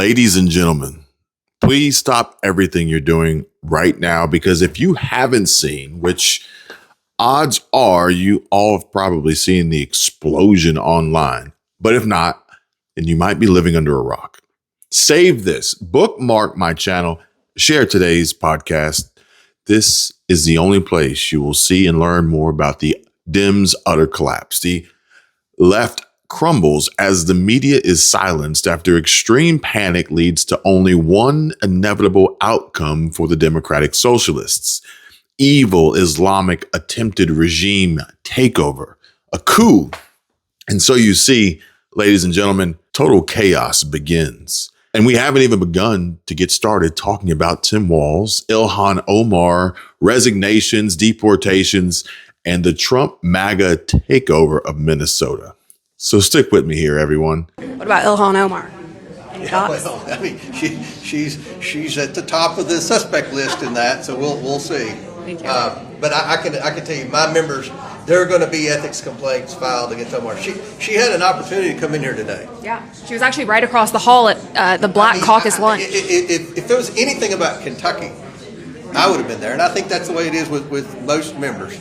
Ladies and gentlemen, please stop everything you're doing right now, because if you haven't seen, which odds are you all have probably seen the explosion online, but if not, then you might be living under a rock. Save this, bookmark my channel, share today's podcast. This is the only place you will see and learn more about the Dems' utter collapse. The left crumbles as the media is silenced after extreme panic leads to only one inevitable outcome for the Democratic Socialists: evil Islamic attempted regime takeover, a coup. And so you see, ladies and gentlemen, total chaos begins. And we haven't even begun to get started talking about Tim Walz, Ilhan Omar, resignations, deportations, and the Trump MAGA takeover of Minnesota. So stick with me here, everyone. What about Ilhan Omar? Any thoughts? Well, I mean, she's at the top of the suspect list in that, so we'll see. But I can tell you, my members, there are going to be ethics complaints filed against Omar. She had an opportunity to come in here today. Yeah, she was actually right across the hall at the Black Caucus lunch. If there was anything about Kentucky, I would have been there, and I think that's the way it is with most members,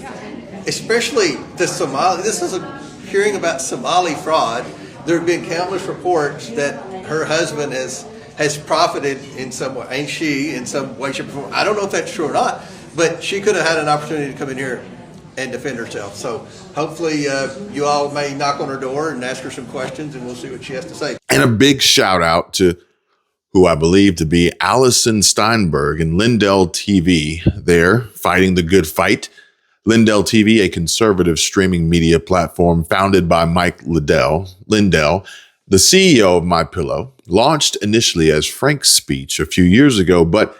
especially the Somali. This is a hearing about Somali fraud. There have been countless reports that her husband has profited in some way, and she in some way, shape, or form. I don't know if that's true or not, but she could have had an opportunity to come in here and defend herself. So hopefully you all may knock on her door and ask her some questions, and we'll see what she has to say. And a big shout out to who I believe to be Allison Steinberg and Lindell TV there fighting the good fight. Lindell TV, a conservative streaming media platform founded by Mike Lindell, the CEO of MyPillow, launched initially as Frank's Speech a few years ago, but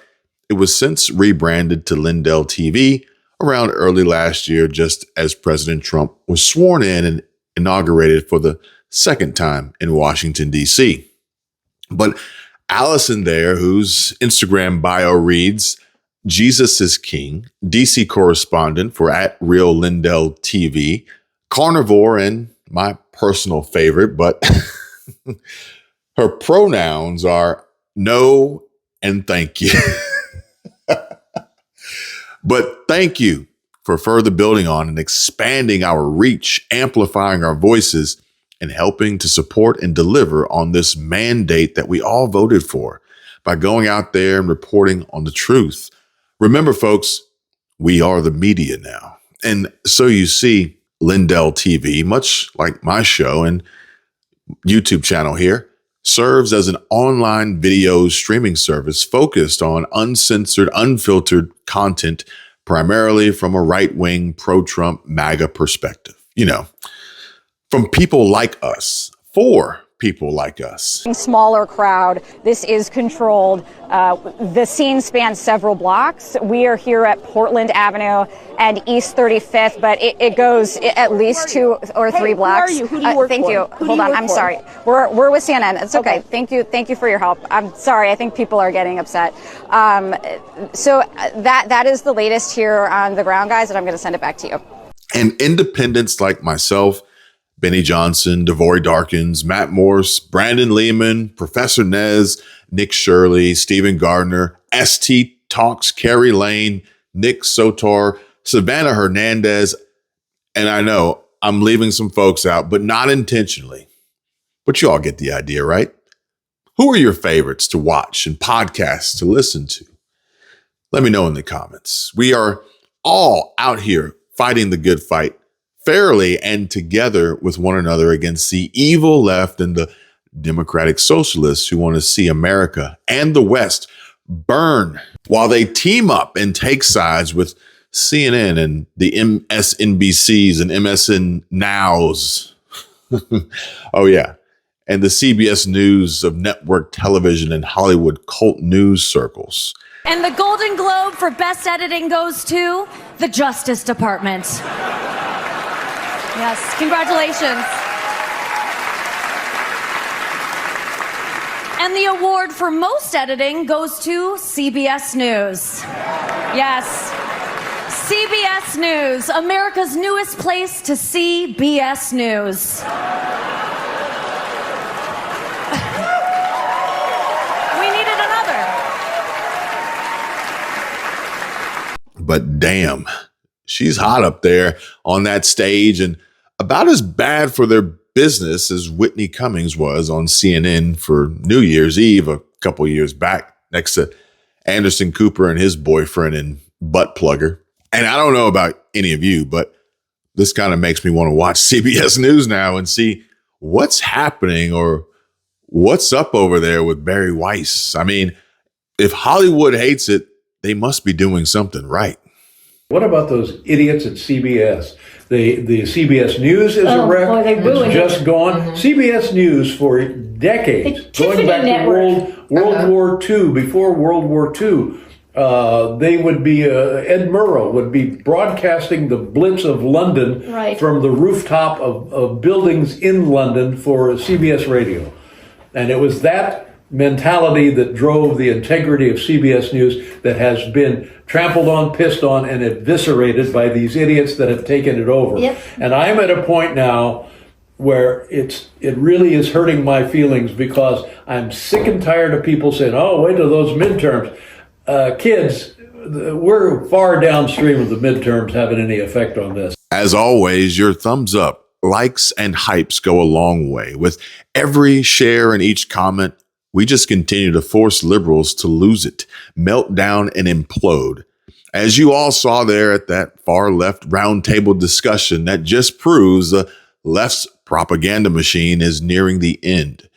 it was since rebranded to Lindell TV around early last year, just as President Trump was sworn in and inaugurated for the second time in Washington, D.C. But Allison there, whose Instagram bio reads, Jesus is King, DC correspondent for @RealLindell TV, carnivore, and my personal favorite, but her pronouns are no and thank you. But thank you for further building on and expanding our reach, amplifying our voices, and helping to support and deliver on this mandate that we all voted for by going out there and reporting on the truth. Remember, folks, we are the media now. And so you see, Lindell TV, much like my show and YouTube channel here, serves as an online video streaming service focused on uncensored, unfiltered content, primarily from a right-wing, pro-Trump MAGA perspective. You know, from people like us, for people like us. Smaller crowd. This is controlled. The scene spans several blocks. We are here at Portland Avenue and East 35th, but it goes at least 2 or 3 blocks. Who are you? Who do you work thank for? you. Who do Hold you on. work I'm for? sorry. We're with CNN. It's okay. Thank you. Thank you for your help. I'm sorry. I think people are getting upset. So that is the latest here on the ground, guys, and I'm going to send it back to you. And independents like myself, Benny Johnson, Devory Darkins, Matt Morse, Brandon Lehman, Professor Nez, Nick Shirley, Stephen Gardner, ST Talks, Carrie Lane, Nick Sotar, Savannah Hernandez. And I know I'm leaving some folks out, but not intentionally. But you all get the idea, right? Who are your favorites to watch and podcasts to listen to? Let me know in the comments. We are all out here fighting the good fight, fairly and together with one another against the evil left and the Democratic Socialists who want to see America and the West burn while they team up and take sides with CNN and the MSNBCs and MSN Nows. Oh, yeah. And the CBS News of network television and Hollywood cult news circles. And the Golden Globe for Best Editing goes to the Justice Department. Yes, congratulations. And the award for most editing goes to CBS News. Yes, CBS News, America's newest place to see BS News. but damn, she's hot up there on that stage and about as bad for their business as Whitney Cummings was on CNN for New Year's Eve a couple years back next to Anderson Cooper and his boyfriend and butt plugger. And I don't know about any of you, but this kind of makes me want to watch CBS News now and see what's happening or what's up over there with Barry Weiss. I mean, if Hollywood hates it, they must be doing something right. What about those idiots at CBS? The CBS News is a wreck. Boy, they ruined it's just gone. CBS News for decades, going back to World War II, before World War II, they would be, Ed Murrow would be broadcasting the Blitz of London from the rooftop of buildings in London for CBS Radio. And it was that mentality that drove the integrity of CBS News that has been trampled on, pissed on, and eviscerated by these idiots that have taken it over. Yep. And I'm at a point now where it really is hurting my feelings because I'm sick and tired of people saying, oh, wait till those midterms. Kids, we're far downstream of the midterms having any effect on this. As always, your thumbs up, likes, and hypes go a long way. With every share and each comment, we just continue to force liberals to lose it, melt down, and implode. As you all saw there at that far left roundtable discussion, that just proves the left's propaganda machine is nearing the end,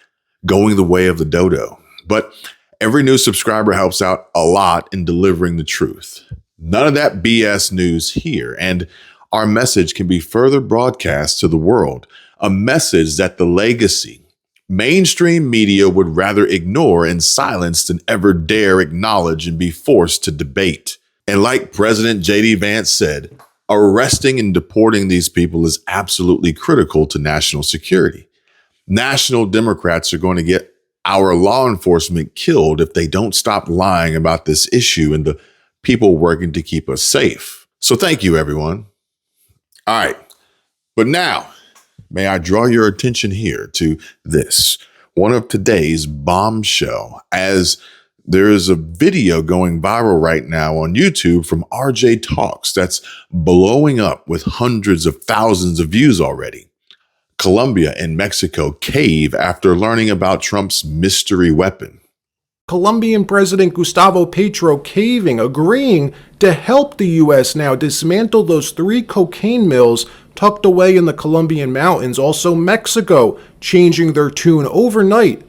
going the way of the dodo. But every new subscriber helps out a lot in delivering the truth. None of that BS news here, and our message can be further broadcast to the world, a message that the legacy mainstream media would rather ignore and silence than ever dare acknowledge and be forced to debate. And like President J.D. Vance said, arresting and deporting these people is absolutely critical to national security. National Democrats are going to get our law enforcement killed if they don't stop lying about this issue and the people working to keep us safe. So thank you, everyone. All right. But now, may I draw your attention here to this, one of today's bombshell, as there is a video going viral right now on YouTube from RJ Talks that's blowing up with hundreds of thousands of views already. Colombia and Mexico cave after learning about Trump's mystery weapon. Colombian President Gustavo Petro caving, agreeing to help the U.S. now dismantle those 3 cocaine mills tucked away in the Colombian mountains. Also, Mexico changing their tune overnight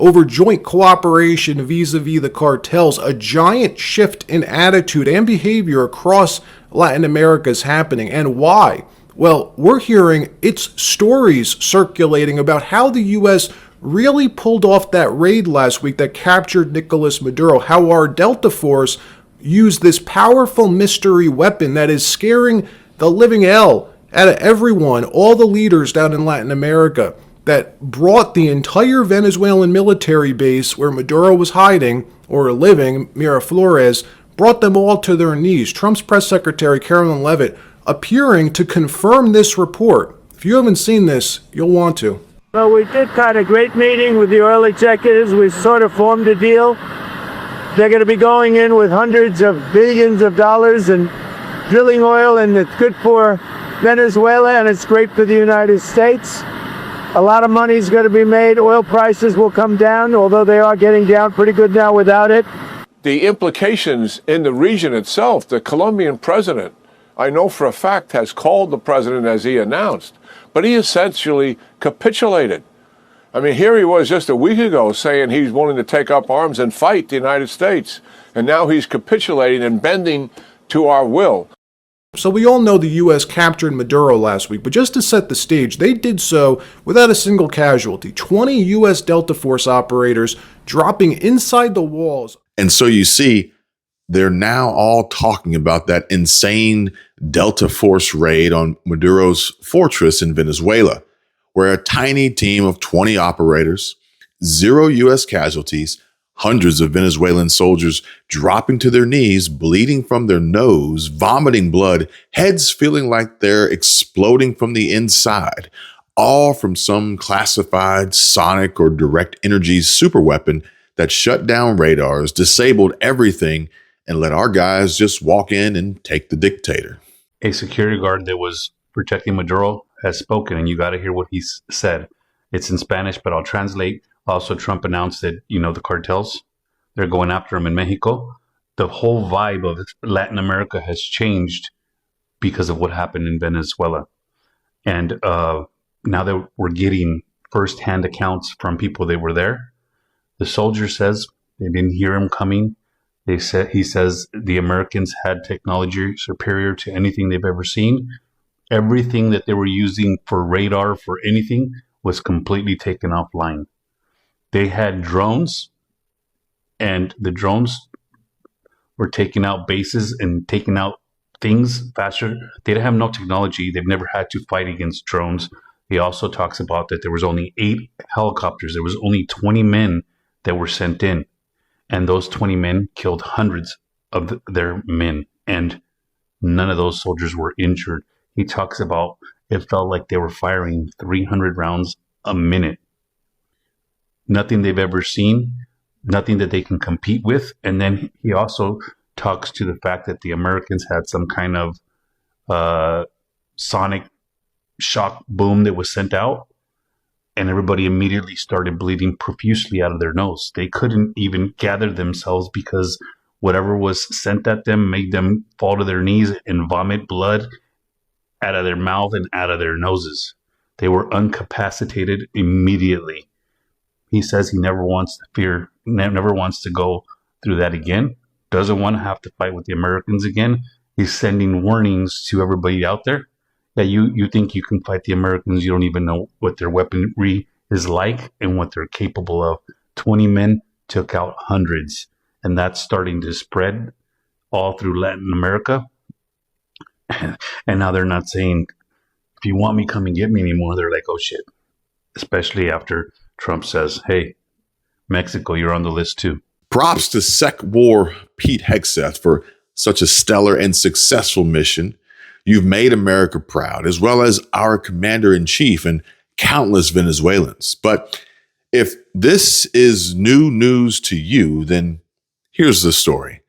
over joint cooperation vis-a-vis the cartels. A giant shift in attitude and behavior across Latin America is happening. And why? Well, we're hearing it's stories circulating about how the U.S. really pulled off that raid last week that captured Nicolas Maduro, how our Delta Force used this powerful mystery weapon that is scaring the living hell out of everyone, all the leaders down in Latin America, that brought the entire Venezuelan military base where Maduro was hiding or living, Miraflores, brought them all to their knees. Trump's press secretary, Carolyn Leavitt, appearing to confirm this report. If you haven't seen this, you'll want to. Well, we did had a great meeting with the oil executives. We sort of formed a deal. They're going to be going in with hundreds of billions of dollars and drilling oil, and it's good for Venezuela, and it's great for the United States. A lot of money is going to be made. Oil prices will come down, although they are getting down pretty good now without it. The implications in the region itself, the Colombian president, I know for a fact, has called the president as he announced, but he essentially capitulated. I mean, here he was just a week ago saying he's willing to take up arms and fight the United States, and now he's capitulating and bending to our will. So we all know the U.S. captured Maduro last week, but just to set the stage, they did so without a single casualty. 20 U.S. Delta Force operators dropping inside the walls. And so you see, they're now all talking about that insane Delta Force raid on Maduro's fortress in Venezuela, where a tiny team of 20 operators, 0 U.S. casualties, hundreds of Venezuelan soldiers dropping to their knees, bleeding from their nose, vomiting blood, heads feeling like they're exploding from the inside, all from some classified sonic or direct energy superweapon that shut down radars, disabled everything, and let our guys just walk in and take the dictator. A security guard that was protecting Maduro has spoken, and you got to hear what he said. It's in Spanish, but I'll translate. Also, Trump announced that, the cartels, they're going after him in Mexico. The whole vibe of Latin America has changed because of what happened in Venezuela. And now that we're getting firsthand accounts from people that were there, the soldier says they didn't hear him coming. He says the Americans had technology superior to anything they've ever seen. Everything that they were using for radar, for anything, was completely taken offline. They had drones, and the drones were taking out bases and taking out things faster. They didn't have no technology. They've never had to fight against drones. He also talks about that there was only 8 helicopters. There was only 20 men that were sent in. And those 20 men killed hundreds of their men. And none of those soldiers were injured. He talks about it felt like they were firing 300 rounds a minute. Nothing they've ever seen. Nothing that they can compete with. And then he also talks to the fact that the Americans had some kind of sonic shock boom that was sent out, and everybody immediately started bleeding profusely out of their nose. They couldn't even gather themselves because whatever was sent at them made them fall to their knees and vomit blood out of their mouth and out of their noses. They were incapacitated immediately. He says he never wants to go through that again. Doesn't want to have to fight with the Americans again. He's sending warnings to everybody out there that you think you can fight the Americans. You don't even know what their weaponry is like and what they're capable of. 20 men took out hundreds, and that's starting to spread all through Latin America. And now they're not saying, if you want me, come and get me anymore. They're like, oh shit. Especially after Trump says, hey, Mexico, you're on the list too. Props to Sec War Pete Hegseth for such a stellar and successful mission. You've made America proud, as well as our commander-in-chief and countless Venezuelans. But if this is new news to you, then here's the story.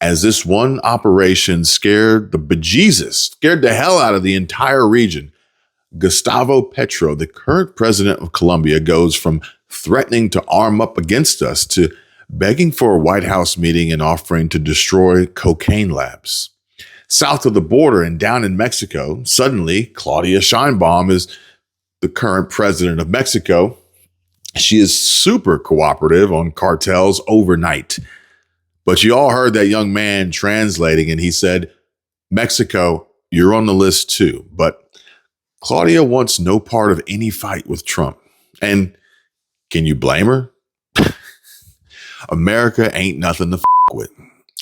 As this one operation scared the hell out of the entire region, Gustavo Petro, the current president of Colombia, goes from threatening to arm up against us to begging for a White House meeting and offering to destroy cocaine labs. South of the border and down in Mexico, suddenly Claudia Sheinbaum is the current president of Mexico. She is super cooperative on cartels overnight. But you all heard that young man translating, and he said, Mexico, you're on the list too. But Claudia wants no part of any fight with Trump. And can you blame her? America ain't nothing to with.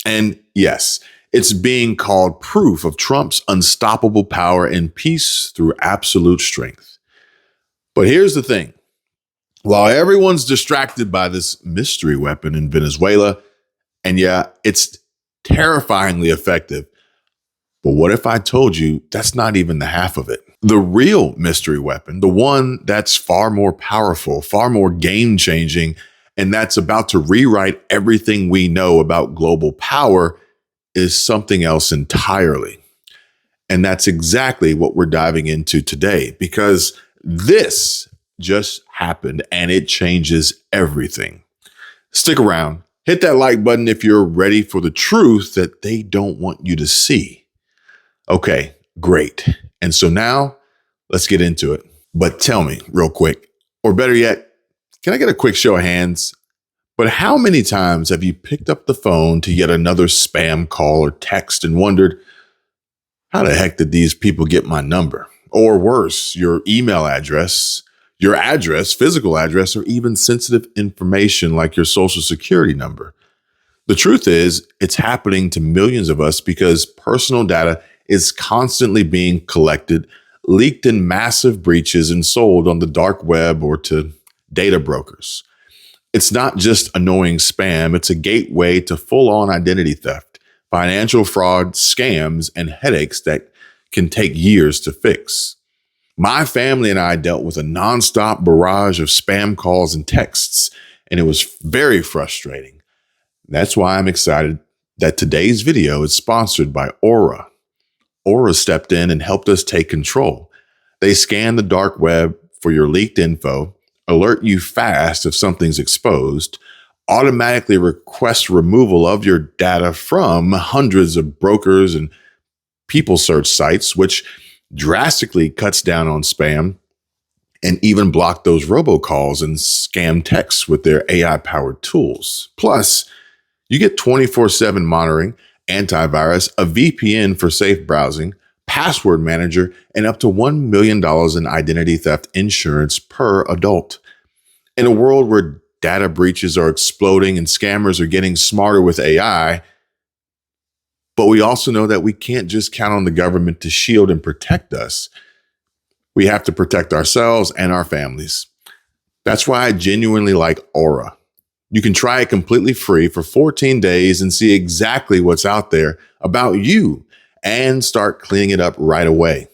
And yes, it's being called proof of Trump's unstoppable power and peace through absolute strength. But here's the thing. While everyone's distracted by this mystery weapon in Venezuela, and yeah, it's terrifyingly effective, but what if I told you that's not even the half of it? The real mystery weapon, the one that's far more powerful, far more game-changing, and that's about to rewrite everything we know about global power, is something else entirely. And that's exactly what we're diving into today, because this just happened and it changes everything. Stick around, hit that like button if you're ready for the truth that they don't want you to see. Okay, great. And so now let's get into it. But tell me real quick, or better yet, can I get a quick show of hands? But how many times have you picked up the phone to yet another spam call or text and wondered, how the heck did these people get my number? Or worse, your email address, your address, physical address, or even sensitive information like your social security number. The truth is, it's happening to millions of us because personal data is constantly being collected, leaked in massive breaches, and sold on the dark web or to data brokers. It's not just annoying spam, it's a gateway to full-on identity theft, financial fraud, scams, and headaches that can take years to fix. My family and I dealt with a nonstop barrage of spam calls and texts, and it was very frustrating. That's why I'm excited that today's video is sponsored by Aura. Aura stepped in and helped us take control. They scan the dark web for your leaked info, alert you fast if something's exposed, automatically request removal of your data from hundreds of brokers and people search sites, which drastically cuts down on spam, and even block those robocalls and scam texts with their AI-powered tools. Plus, you get 24/7 monitoring, antivirus, a VPN for safe browsing, password manager, and up to $1 million in identity theft insurance per adult. In a world where data breaches are exploding and scammers are getting smarter with AI, but we also know that we can't just count on the government to shield and protect us. We have to protect ourselves and our families. That's why I genuinely like Aura. You can try it completely free for 14 days and see exactly what's out there about you and start cleaning it up right away.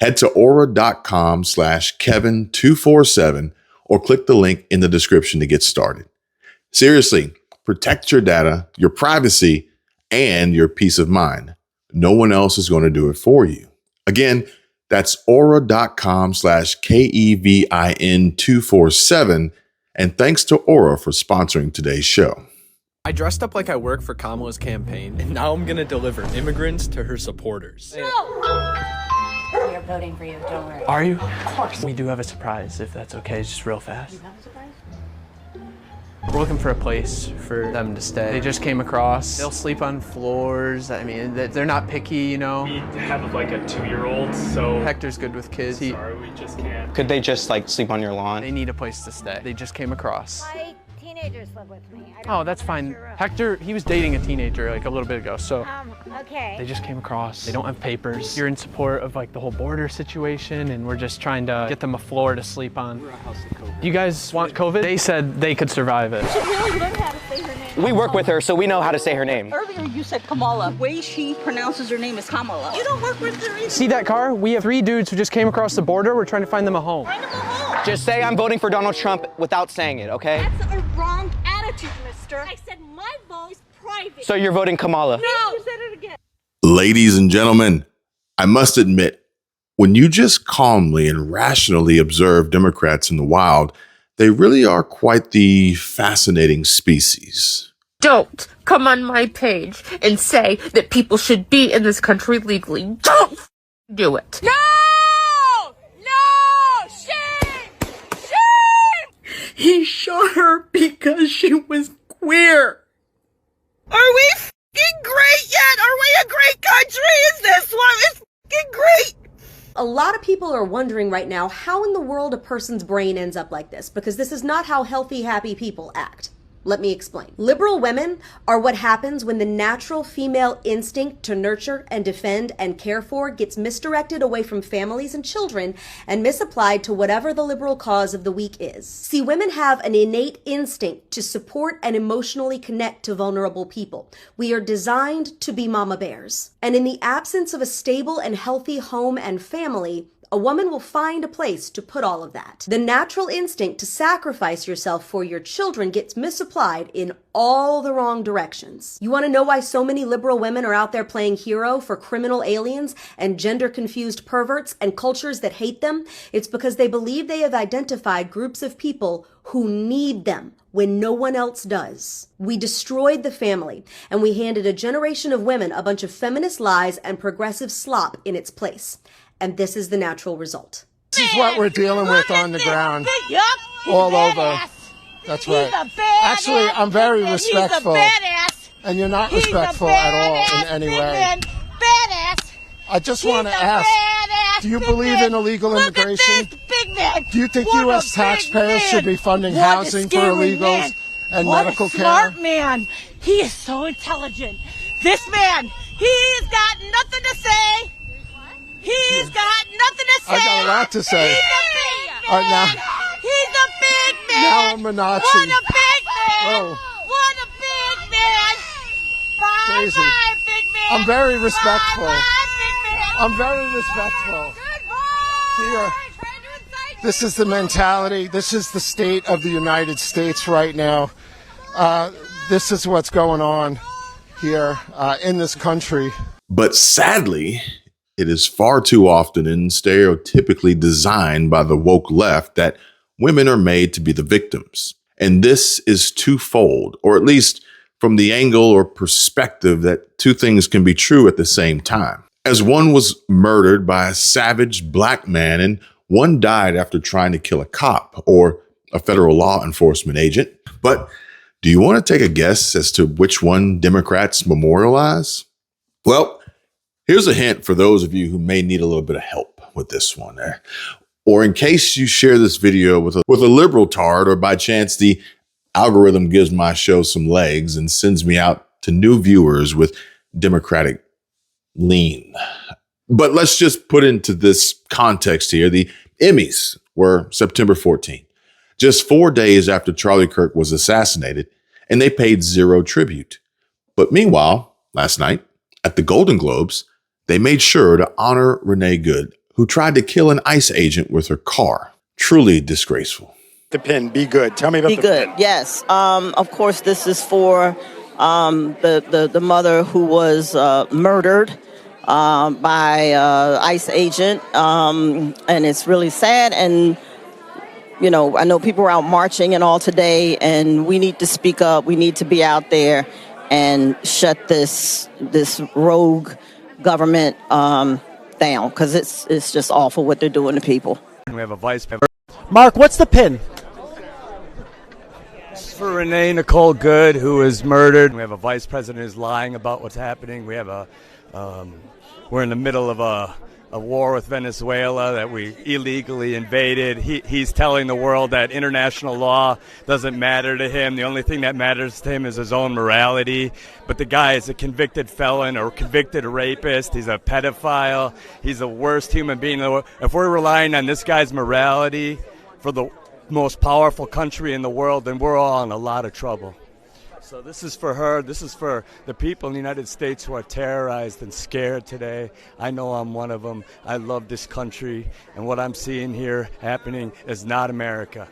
Head to aura.com/Kevin247 or click the link in the description to get started. Seriously, protect your data, your privacy, and your peace of mind. No one else is going to do it for you. Again, that's aura.com/KEVIN247. And thanks to Aura for sponsoring today's show. I dressed up like I work for Kamala's campaign, and now I'm gonna deliver immigrants to her supporters. No! We are voting for you, don't worry. Are you? Of course. We do have a surprise, if that's okay, just real fast. You have a surprise? We're looking for a place for them to stay. They just came across. They'll sleep on floors. I mean, they're not picky, you know. We have like a 2-year-old, so Hector's good with kids. sorry, we just can't. Could they just like sleep on your lawn? They need a place to stay. They just came across. My teenagers live with me. Oh, that's fine. Hector, he was dating a teenager like a little bit ago, so. Okay. They just came across. They don't have papers. You're in support of like the whole border situation, and we're just trying to get them a floor to sleep on. We're a house of COVID. You guys want COVID? They said they could survive it. You should really learn how to say her name. We work with her, so we know how to say her name. Earlier you said Kamala. The way she pronounces her name is Kamala. You don't work with her either. See that car? We have 3 dudes who just came across the border. We're trying to find them a home. Find them a home. Just say I'm voting for Donald Trump without saying it, okay? That's a wrong attitude, mister. I said my vote is private. So you're voting Kamala? No. You said it again. Ladies and gentlemen, I must admit, when you just calmly and rationally observe Democrats in the wild, they really are quite the fascinating species. Don't come on my page and say that people should be in this country legally. Don't do it. No! No! Shame! Shame! He shot her because she was queer. Are we f***ing great yet? Are we a great country? Is this one? It's f***ing great. A lot of people are wondering right now how in the world a person's brain ends up like this, because this is not how healthy, happy people act. Let me explain. Liberal women are what happens when the natural female instinct to nurture and defend and care for gets misdirected away from families and children and misapplied to whatever the liberal cause of the weak is. See, women have an innate instinct to support and emotionally connect to vulnerable people. We are designed to be mama bears. And in the absence of a stable and healthy home and family, a woman will find a place to put all of that. The natural instinct to sacrifice yourself for your children gets misapplied in all the wrong directions. You want to know why so many liberal women are out there playing hero for criminal aliens and gender-confused perverts and cultures that hate them? It's because they believe they have identified groups of people who need them when no one else does. We destroyed the family, and we handed a generation of women a bunch of feminist lies and progressive slop in its place. And this is the natural result. This is what we're dealing with on the ground. All over. That's right. Actually, I'm very respectful. And you're not respectful at all in any way. I just want to ask, do you believe in illegal immigration? Do you think U.S. taxpayers should be funding housing for illegals and medical care? Smart man. He is so intelligent. This man, he's got nothing to say. He's got nothing to say. I got a lot to say. He's a big man. Now, he's a big man. Now I'm a Nazi. What a big man. Oh. What a big man. Bye, Crazy. bye, big man. I'm very respectful. Bye, big man. I'm very respectful. Here, this is the mentality. This is the state of the United States right now. This is what's going on. here in this country. But sadly, it is far too often and stereotypically designed by the woke left that women are made to be the victims. And this is twofold, or at least from the angle or perspective that two things can be true at the same time. As one was murdered by a savage black man and one died after trying to kill a cop or a federal law enforcement agent. But do you want to take a guess as to which one Democrats memorialize? Well, here's a hint for those of you who may need a little bit of help with this one. Or in case you share this video with a liberal tard, or by chance the algorithm gives my show some legs and sends me out to new viewers with Democratic lean. But let's just put into this context here. The Emmys were September 14th, just 4 days after Charlie Kirk was assassinated, and they paid zero tribute. But meanwhile, last night at the Golden Globes, they made sure to honor Renee Good, who tried to kill an ICE agent with her car. Truly disgraceful. The pin, Be Good. Tell me about Be Good. Yes. Of course, this is for the mother who was murdered by ICE agent, and it's really sad. And you know, I know people are out marching and all today, and we need to speak up. We need to be out there and shut this rogue government down, because it's just awful what they're doing to people. We have a vice president. Mark, what's the pin? This is for Renee Nicole Good, who was murdered. We have a vice president who's lying about what's happening. We have we're in the middle of a war with Venezuela that we illegally invaded. He's telling the world that international law doesn't matter to him. The only thing that matters to him is his own morality. But the guy is a convicted felon or convicted rapist. He's a pedophile. He's the worst human being in the world. If we're relying on this guy's morality for the most powerful country in the world, then we're all in a lot of trouble. So this is for her. This is for the people in the United States who are terrorized and scared today. I know I'm one of them. I love this country, and what I'm seeing here happening is not America.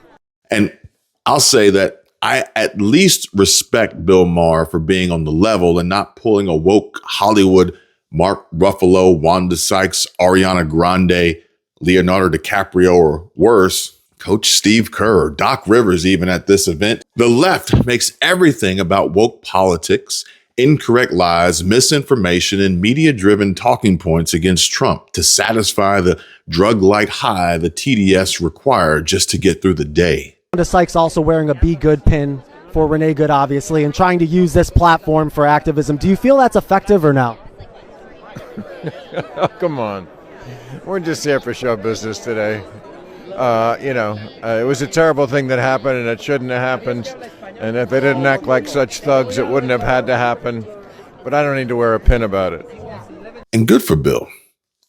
And I'll say that I at least respect Bill Maher for being on the level and not pulling a woke Hollywood Mark Ruffalo, Wanda Sykes, Ariana Grande, Leonardo DiCaprio, or worse, Coach Steve Kerr, Doc Rivers, even at this event. The left makes everything about woke politics, incorrect lies, misinformation, and media-driven talking points against Trump to satisfy the drug-like high the TDS required just to get through the day. Wanda Sykes also wearing a Be Good pin for Renee Good, obviously, and trying to use this platform for activism. Do you feel that's effective or no? Oh, come on. We're just here for show business today. It was a terrible thing that happened, and it shouldn't have happened. And if they didn't act like such thugs, it wouldn't have had to happen. But I don't need to wear a pin about it. And good for Bill,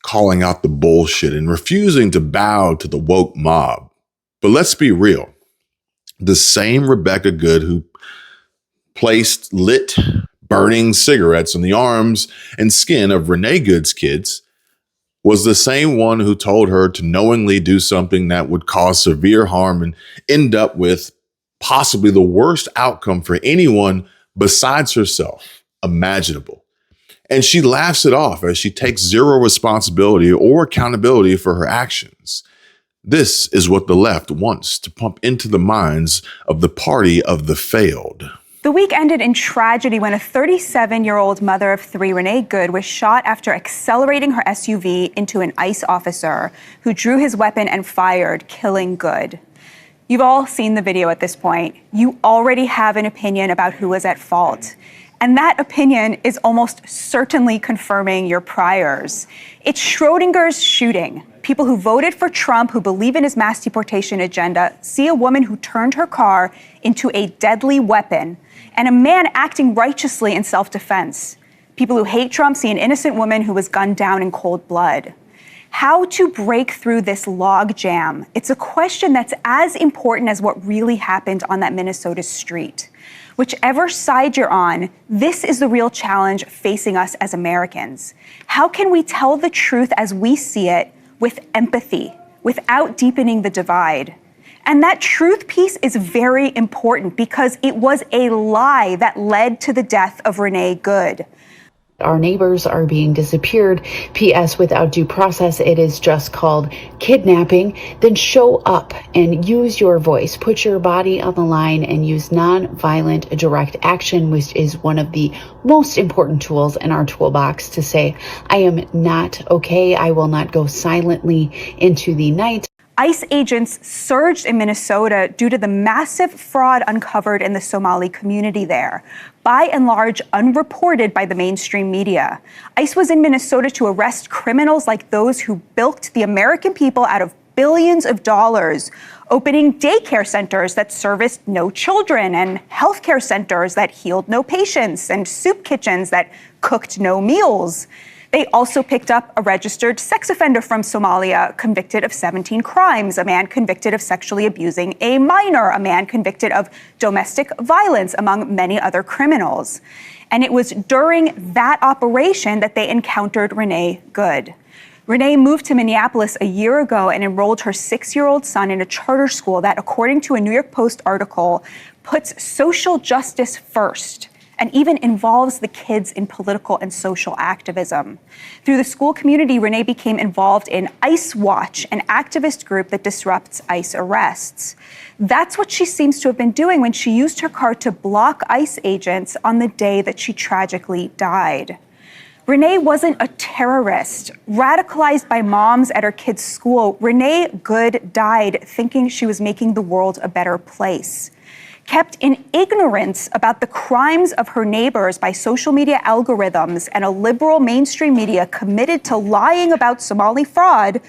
calling out the bullshit and refusing to bow to the woke mob. But let's be real. The same Rebecca Good who placed lit, burning cigarettes on the arms and skin of Renee Good's kids was the same one who told her to knowingly do something that would cause severe harm and end up with possibly the worst outcome for anyone besides herself imaginable. And she laughs it off as she takes zero responsibility or accountability for her actions. This is what the left wants to pump into the minds of the party of the failed. The week ended in tragedy when a 37-year-old mother of three, Renee Good, was shot after accelerating her SUV into an ICE officer who drew his weapon and fired, killing Good. You've all seen the video at this point. You already have an opinion about who was at fault. And that opinion is almost certainly confirming your priors. It's Schrodinger's shooting. People who voted for Trump, who believe in his mass deportation agenda, see a woman who turned her car into a deadly weapon, and a man acting righteously in self-defense. People who hate Trump see an innocent woman who was gunned down in cold blood. How to break through this logjam? It's a question that's as important as what really happened on that Minnesota street. Whichever side you're on, this is the real challenge facing us as Americans. How can we tell the truth as we see it with empathy, without deepening the divide? And that truth piece is very important because it was a lie that led to the death of Renee Good. Our neighbors are being disappeared. P.S. Without due process, it is just called kidnapping. Then show up and use your voice. Put your body on the line and use non-violent direct action, which is one of the most important tools in our toolbox to say, I am not okay. I will not go silently into the night. ICE agents surged in Minnesota due to the massive fraud uncovered in the Somali community there, by and large unreported by the mainstream media. ICE was in Minnesota to arrest criminals like those who bilked the American people out of billions of dollars, opening daycare centers that serviced no children, and healthcare centers that healed no patients, and soup kitchens that cooked no meals. They also picked up a registered sex offender from Somalia convicted of 17 crimes, a man convicted of sexually abusing a minor, a man convicted of domestic violence, among many other criminals. And it was during that operation that they encountered Renee Good. Renee moved to Minneapolis a year ago and enrolled her 6-year-old son in a charter school that, according to a New York Post article, puts social justice first, and even involves the kids in political and social activism. Through the school community, Renee became involved in ICE Watch, an activist group that disrupts ICE arrests. That's what she seems to have been doing when she used her car to block ICE agents on the day that she tragically died. Renee wasn't a terrorist. Radicalized by moms at her kids' school, Renee Good died thinking she was making the world a better place. Kept in ignorance about the crimes of her neighbors by social media algorithms and a liberal mainstream media committed to lying about Somali fraud,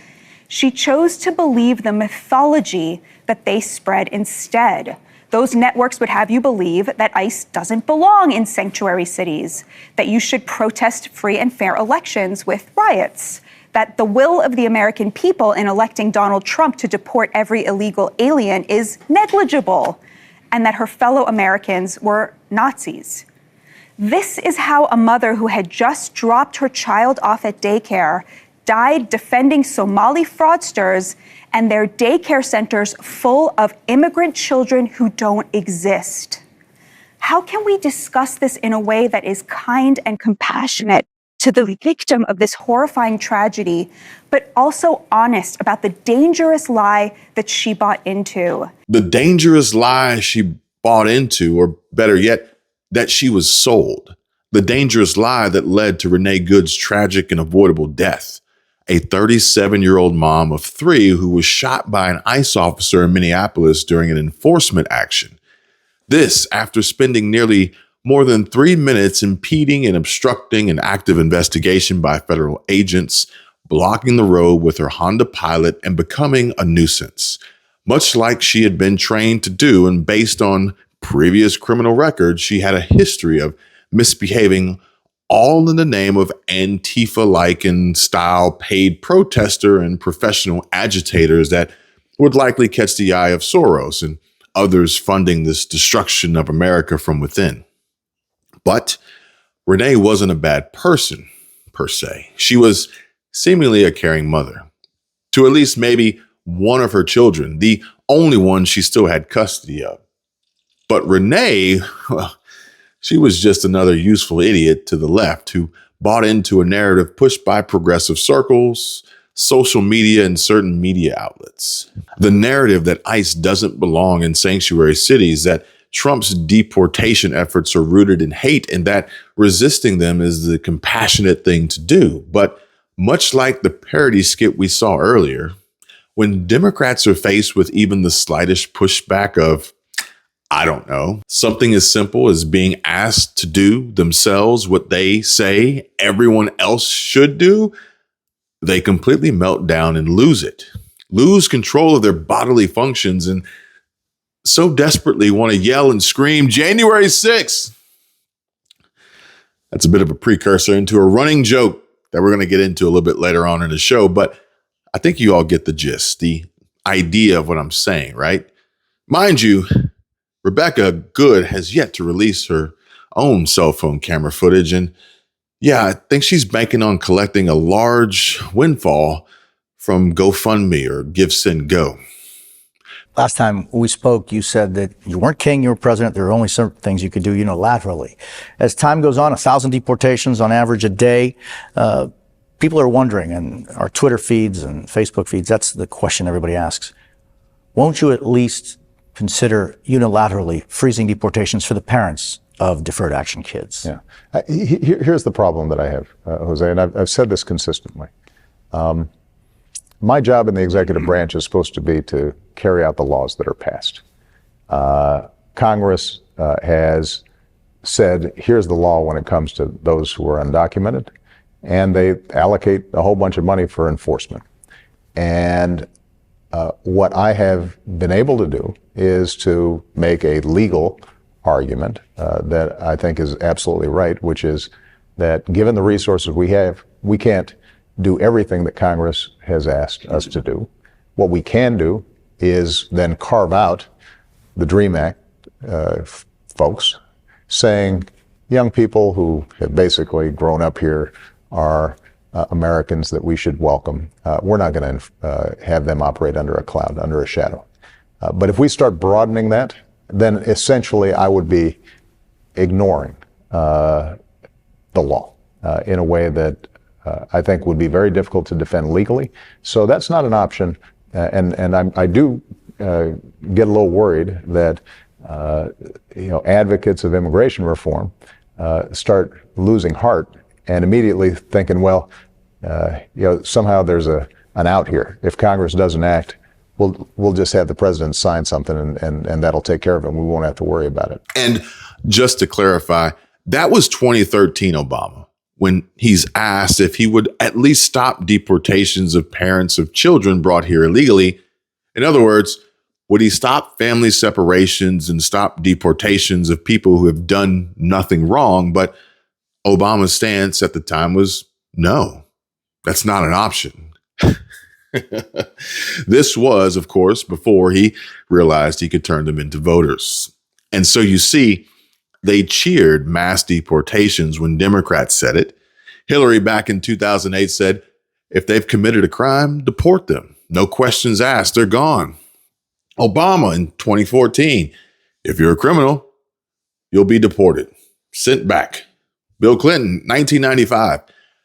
she chose to believe the mythology that they spread instead. Those networks would have you believe that ICE doesn't belong in sanctuary cities, that you should protest free and fair elections with riots, that the will of the American people in electing Donald Trump to deport every illegal alien is negligible, and that her fellow Americans were Nazis. This is how a mother who had just dropped her child off at daycare died defending Somali fraudsters and their daycare centers full of immigrant children who don't exist. How can we discuss this in a way that is kind and compassionate to the victim of this horrifying tragedy, but also honest about the dangerous lie that she bought into? The dangerous lie she bought into, or better yet, that she was sold. The dangerous lie that led to Renee Good's tragic and avoidable death. A 37-year-old mom of 3 who was shot by an ICE officer in Minneapolis during an enforcement action. This after spending nearly more than 3 minutes impeding and obstructing an active investigation by federal agents, blocking the road with her Honda Pilot and becoming a nuisance, much like she had been trained to do. And based on previous criminal records, she had a history of misbehaving, all in the name of Antifa-like and style paid protester and professional agitators that would likely catch the eye of Soros and others funding this destruction of America from within. But Renee wasn't a bad person, per se. She was seemingly a caring mother to at least maybe one of her children, the only one she still had custody of. But Renee, well, she was just another useful idiot to the left who bought into a narrative pushed by progressive circles, social media, and certain media outlets. The narrative that ICE doesn't belong in sanctuary cities, that Trump's deportation efforts are rooted in hate, and that resisting them is the compassionate thing to do. But much like the parody skit we saw earlier, when Democrats are faced with even the slightest pushback of, I don't know, something as simple as being asked to do themselves what they say everyone else should do, they completely melt down and lose control of their bodily functions, and so desperately want to yell and scream, January 6th. That's a bit of a precursor into a running joke that we're going to get into a little bit later on in the show, but I think you all get the gist, the idea of what I'm saying, right? Mind you, Rebecca Good has yet to release her own cell phone camera footage, and yeah, I think she's banking on collecting a large windfall from GoFundMe or GiveSendGo. last time we spoke, you said that you weren't king, you were president. There were only certain things you could do unilaterally. As time goes on, 1,000 deportations on average a day. People are wondering, and our Twitter feeds and Facebook feeds, that's the question everybody asks. Won't you at least consider unilaterally freezing deportations for the parents of deferred action kids? Yeah. Here's the problem that I have, Jose, and I've said this consistently. My job in the executive branch is supposed to be to carry out the laws that are passed. Congress has said, here's the law when it comes to those who are undocumented, and they allocate a whole bunch of money for enforcement. And what I have been able to do is to make a legal argument that I think is absolutely right, which is that given the resources we have, we can't do everything that Congress has asked us to do. What we can do is then carve out the DREAM Act folks, saying young people who have basically grown up here are Americans that we should welcome. We're not going to have them operate under a cloud, under a shadow. But if we start broadening that, then essentially I would be ignoring the law in a way that I think would be very difficult to defend legally. So that's not an option. And I do get a little worried that advocates of immigration reform start losing heart and immediately thinking, well, somehow there's an out here. If Congress doesn't act, we'll just have the president sign something and that'll take care of it. And we won't have to worry about it. And just to clarify, that was 2013 Obama, when he's asked if he would at least stop deportations of parents of children brought here illegally. In other words, would he stop family separations and stop deportations of people who have done nothing wrong? But Obama's stance at the time was, no, that's not an option. This was, of course, before he realized he could turn them into voters. And so you see, they cheered mass deportations when Democrats said it. Hillary back in 2008 said, if they've committed a crime, deport them. No questions asked, they're gone. Obama in 2014, if you're a criminal, you'll be deported, sent back. Bill Clinton, 1995,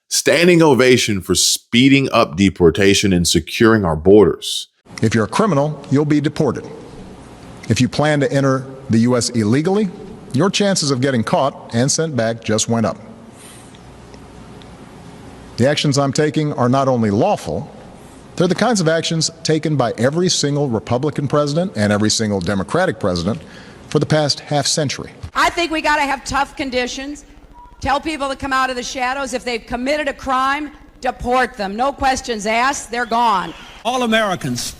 standing ovation for speeding up deportation and securing our borders. If you're a criminal, you'll be deported. If you plan to enter the U.S. illegally, your chances of getting caught and sent back just went up. The actions I'm taking are not only lawful, they're the kinds of actions taken by every single Republican president and every single Democratic president for the past half century. I think we got to have tough conditions. Tell people to come out of the shadows. If they've committed a crime, deport them. No questions asked. They're gone. All Americans,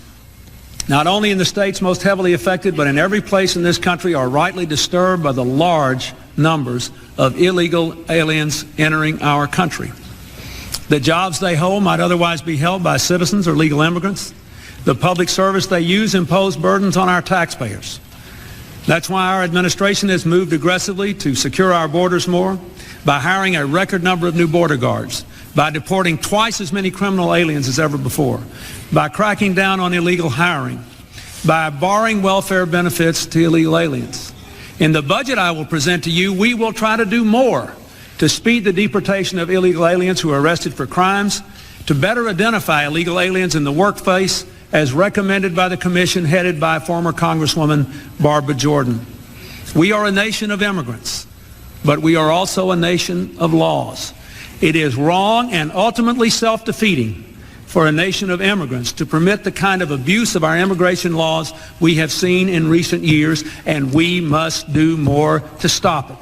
not only in the states most heavily affected, but in every place in this country, are rightly disturbed by the large numbers of illegal aliens entering our country. The jobs they hold might otherwise be held by citizens or legal immigrants. The public service they use impose burdens on our taxpayers. That's why our administration has moved aggressively to secure our borders more, by hiring a record number of new border guards, by deporting twice as many criminal aliens as ever before, by cracking down on illegal hiring, by barring welfare benefits to illegal aliens. In the budget I will present to you, we will try to do more to speed the deportation of illegal aliens who are arrested for crimes, to better identify illegal aliens in the workplace as recommended by the commission headed by former Congresswoman Barbara Jordan. We are a nation of immigrants, but we are also a nation of laws. It is wrong and ultimately self-defeating for a nation of immigrants to permit the kind of abuse of our immigration laws we have seen in recent years, and we must do more to stop it.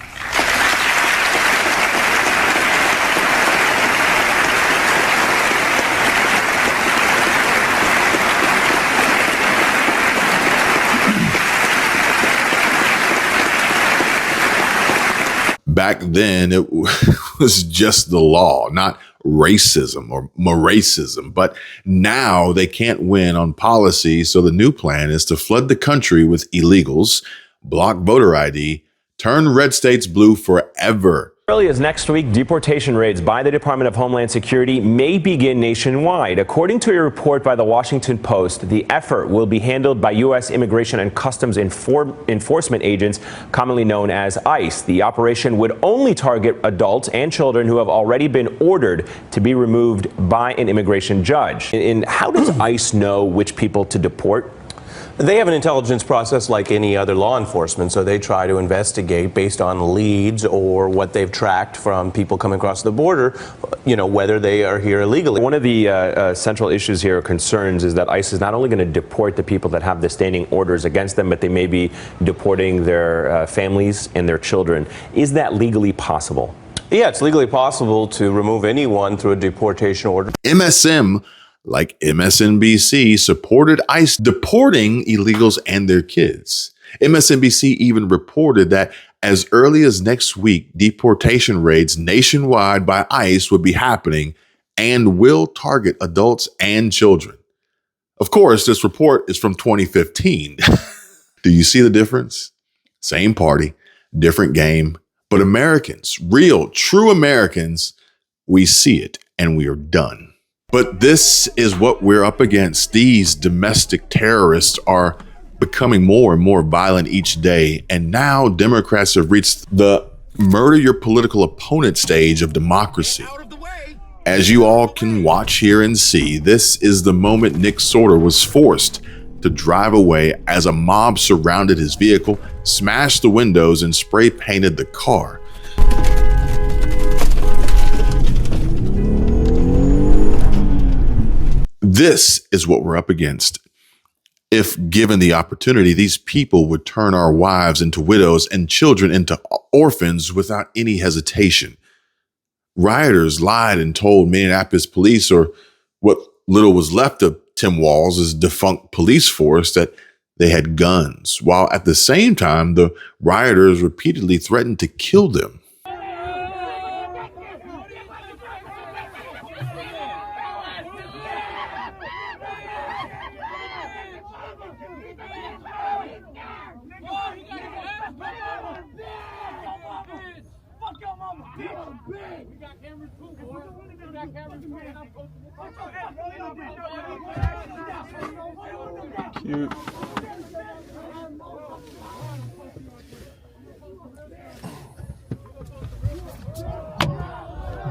Back then, it was just the law, not racism or racism. But now they can't win on policy. So the new plan is to flood the country with illegals, block voter ID, turn red states blue forever Early as next week, deportation raids by the Department of Homeland Security may begin nationwide. According to a report by the Washington Post, the effort will be handled by U.S. Immigration and Customs Enforcement agents, commonly known as ICE. The operation would only target adults and children who have already been ordered to be removed by an immigration judge. And how does ICE know which people to deport? They have an intelligence process like any other law enforcement, so they try to investigate based on leads or what they've tracked from people coming across the border, whether they are here illegally. One of the central issues here, concerns, is that ICE is not only going to deport the people that have the standing orders against them, but they may be deporting their families and their children. Is that legally possible? Yeah, it's legally possible to remove anyone through a deportation order. MSM, like MSNBC, supported ICE deporting illegals and their kids. MSNBC even reported that as early as next week, deportation raids nationwide by ICE would be happening and will target adults and children. Of course, this report is from 2015. Do you see the difference? Same party, different game, but Americans, real, true Americans, we see it and we are done. But this is what we're up against. These domestic terrorists are becoming more and more violent each day. And now Democrats have reached the murder your political opponent stage of democracy. As you all can watch here and see, this is the moment Nick Sorter was forced to drive away as a mob surrounded his vehicle, smashed the windows, and spray painted the car. This is what we're up against. If given the opportunity, these people would turn our wives into widows and children into orphans without any hesitation. Rioters lied and told Minneapolis police, or what little was left of Tim Walz's defunct police force, that they had guns, while at the same time, the rioters repeatedly threatened to kill them. Cute.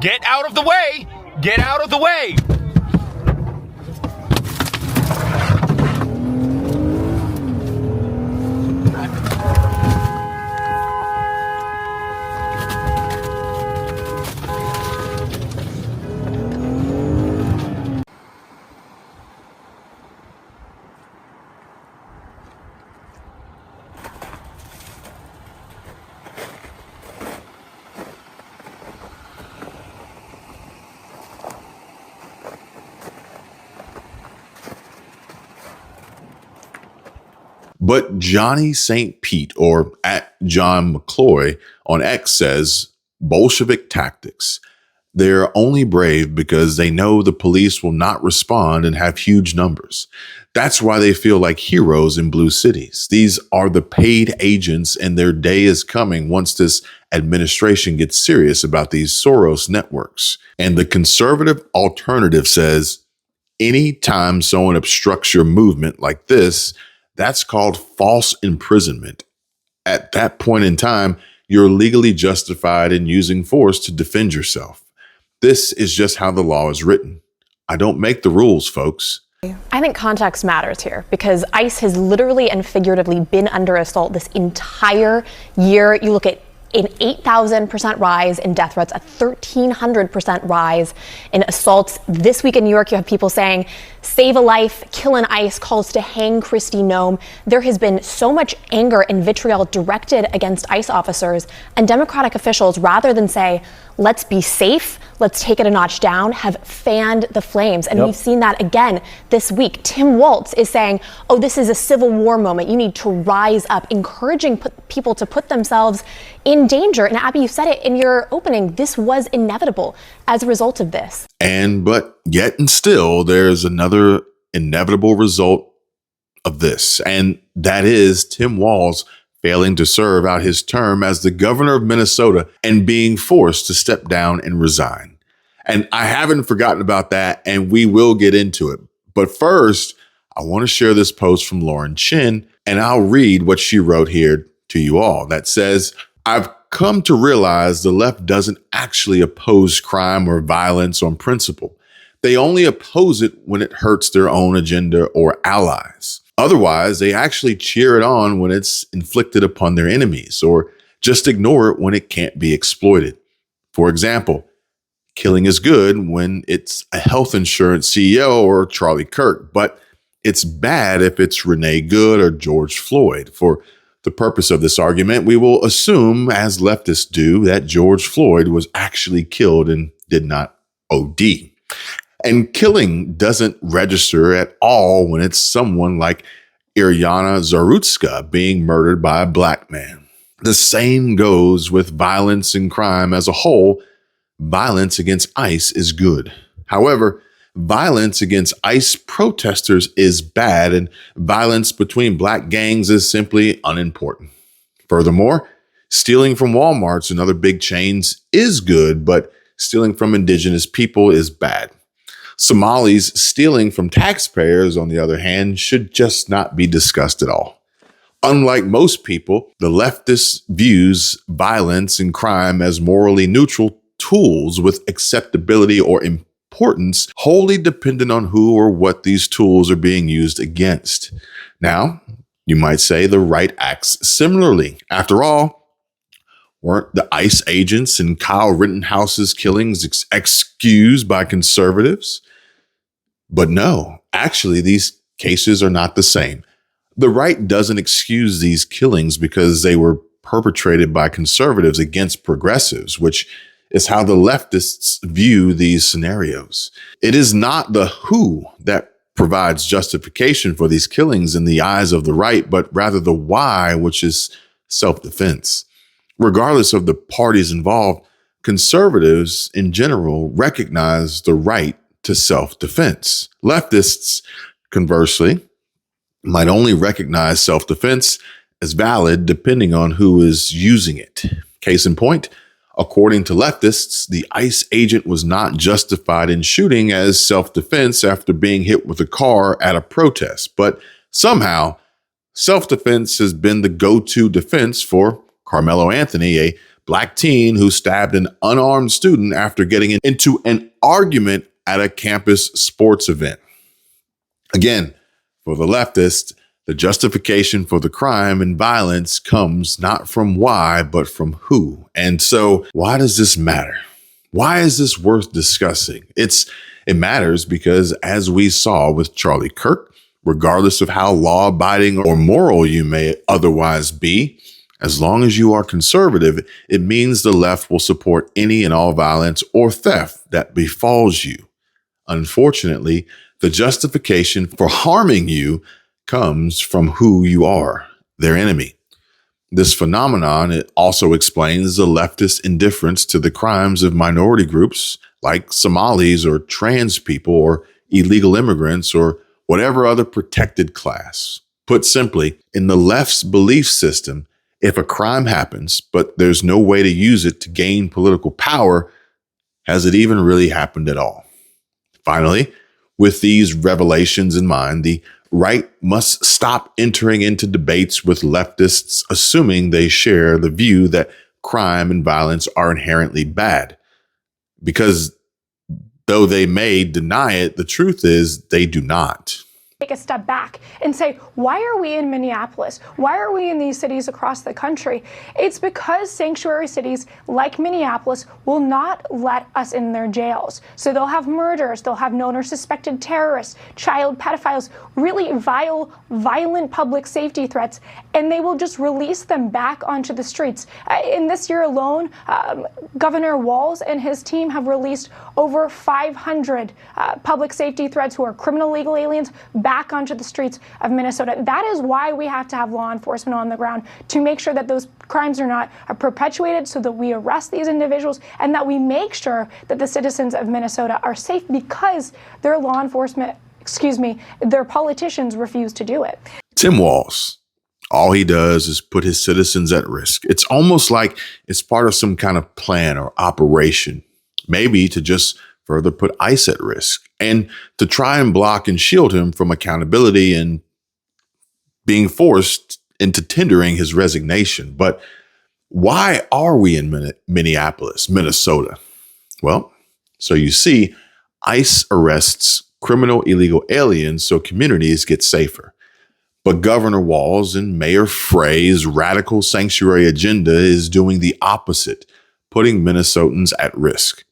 Get out of the way! Get out of the way! But Johnny St. Pete, or at John McCloy on X, says Bolshevik tactics. They're only brave because they know the police will not respond and have huge numbers. That's why they feel like heroes in blue cities. These are the paid agents, and their day is coming once this administration gets serious about these Soros networks. And the conservative alternative says, anytime someone obstructs your movement like this, that's called false imprisonment. At that point in time, you're legally justified in using force to defend yourself. This is just how the law is written. I don't make the rules, folks. I think context matters here because ICE has literally and figuratively been under assault this entire year. You look at an 8,000% rise in death threats, a 1,300% rise in assaults. This week in New York, you have people saying, save a life, kill an ICE, calls to hang Kristi Noem. There has been so much anger and vitriol directed against ICE officers, and Democratic officials, rather than say, let's be safe, let's take it a notch down, have fanned the flames. And we've seen that again this week. Tim Walz is saying, oh, this is a civil war moment. You need to rise up, encouraging people to put themselves in danger. And Abby, you said it in your opening, this was inevitable as a result of this. But yet and still, there's another inevitable result of this. And that is Tim Walz failing to serve out his term as the governor of Minnesota and being forced to step down and resign. And I haven't forgotten about that, and we will get into it. But first, I want to share this post from Lauren Chin, and I'll read what she wrote here to you all. That says, I've come to realize the left doesn't actually oppose crime or violence on principle. They only oppose it when it hurts their own agenda or allies. Otherwise, they actually cheer it on when it's inflicted upon their enemies, or just ignore it when it can't be exploited. For example, killing is good when it's a health insurance CEO or Charlie Kirk, but it's bad if it's Renee Good or George Floyd. For the purpose of this argument, we will assume, as leftists do, that George Floyd was actually killed and did not OD. And killing doesn't register at all when it's someone like Iryana Zarutska being murdered by a black man. The same goes with violence and crime as a whole. Violence against ICE is good. However, violence against ICE protesters is bad, and violence between black gangs is simply unimportant. Furthermore, stealing from Walmarts and other big chains is good, but stealing from indigenous people is bad. Somalis stealing from taxpayers, on the other hand, should just not be discussed at all. Unlike most people, the leftist views violence and crime as morally neutral tools with acceptability or importance wholly dependent on who or what these tools are being used against. Now, you might say the right acts similarly. After all, weren't the ICE agents in Kyle Rittenhouse's killings excused by conservatives? But no, actually, these cases are not the same. The right doesn't excuse these killings because they were perpetrated by conservatives against progressives, which is how the leftists view these scenarios. It is not the who that provides justification for these killings in the eyes of the right, but rather the why, which is self-defense. Regardless of the parties involved, conservatives in general recognize the right to self-defense. Leftists, conversely, might only recognize self-defense as valid depending on who is using it. Case in point, according to leftists, the ICE agent was not justified in shooting as self-defense after being hit with a car at a protest, but somehow self-defense has been the go-to defense for Carmelo Anthony, a black teen who stabbed an unarmed student after getting into an argument at a campus sports event. Again, for the leftists, the justification for the crime and violence comes not from why, but from who. And so why does this matter? Why is this worth discussing? It matters because, as we saw with Charlie Kirk, regardless of how law-abiding or moral you may otherwise be, as long as you are conservative, it means the left will support any and all violence or theft that befalls you. Unfortunately, the justification for harming you comes from who you are, their enemy. This phenomenon, it also explains the leftist indifference to the crimes of minority groups like Somalis or trans people or illegal immigrants or whatever other protected class. Put simply, in the left's belief system, if a crime happens, but there's no way to use it to gain political power, has it even really happened at all? Finally, with these revelations in mind, the right must stop entering into debates with leftists, assuming they share the view that crime and violence are inherently bad. Because though they may deny it, the truth is they do not. Take a step back and say, why are we in Minneapolis? Why are we in these cities across the country? It's because sanctuary cities like Minneapolis will not let us in their jails. So they'll have murders, they'll have known or suspected terrorists, child pedophiles, really vile, violent public safety threats, and they will just release them back onto the streets. In this year alone, Governor Walz and his team have released over 500 public safety threats who are criminal legal aliens back onto the streets of Minnesota. That is why we have to have law enforcement on the ground, to make sure that those crimes are not perpetuated, so that we arrest these individuals and that we make sure that the citizens of Minnesota are safe, because their law enforcement, their politicians refuse to do it. Tim Walz, All he does is put his citizens at risk. It's almost like it's part of some kind of plan or operation, maybe to just further put ICE at risk and to try and block and shield him from accountability and being forced into tendering his resignation. But why are we in Minneapolis, Minnesota? Well, so you see, ICE arrests criminal illegal aliens so communities get safer. But Governor Walz and Mayor Frey's radical sanctuary agenda is doing the opposite, putting Minnesotans at risk.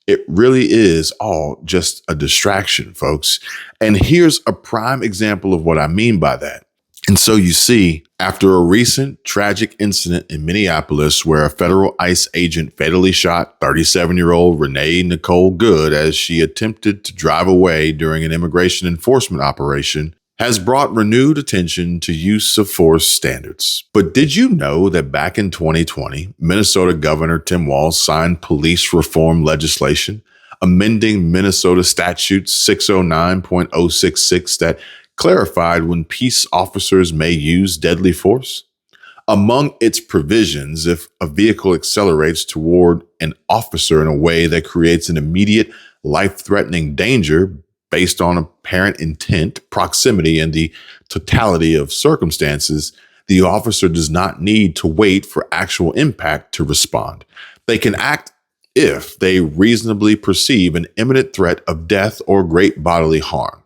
It really is all just a distraction, folks. And here's a prime example of what I mean by that. And so you see, after a recent tragic incident in Minneapolis where a federal ICE agent fatally shot 37-year-old Renee Nicole Good as she attempted to drive away during an immigration enforcement operation, has brought renewed attention to use of force standards. But did you know that back in 2020, Minnesota Governor Tim Walz signed police reform legislation, amending Minnesota Statute 609.066 that clarified when peace officers may use deadly force? Among its provisions, if a vehicle accelerates toward an officer in a way that creates an immediate life-threatening danger based on apparent intent, proximity, and the totality of circumstances, the officer does not need to wait for actual impact to respond. They can act if they reasonably perceive an imminent threat of death or great bodily harm.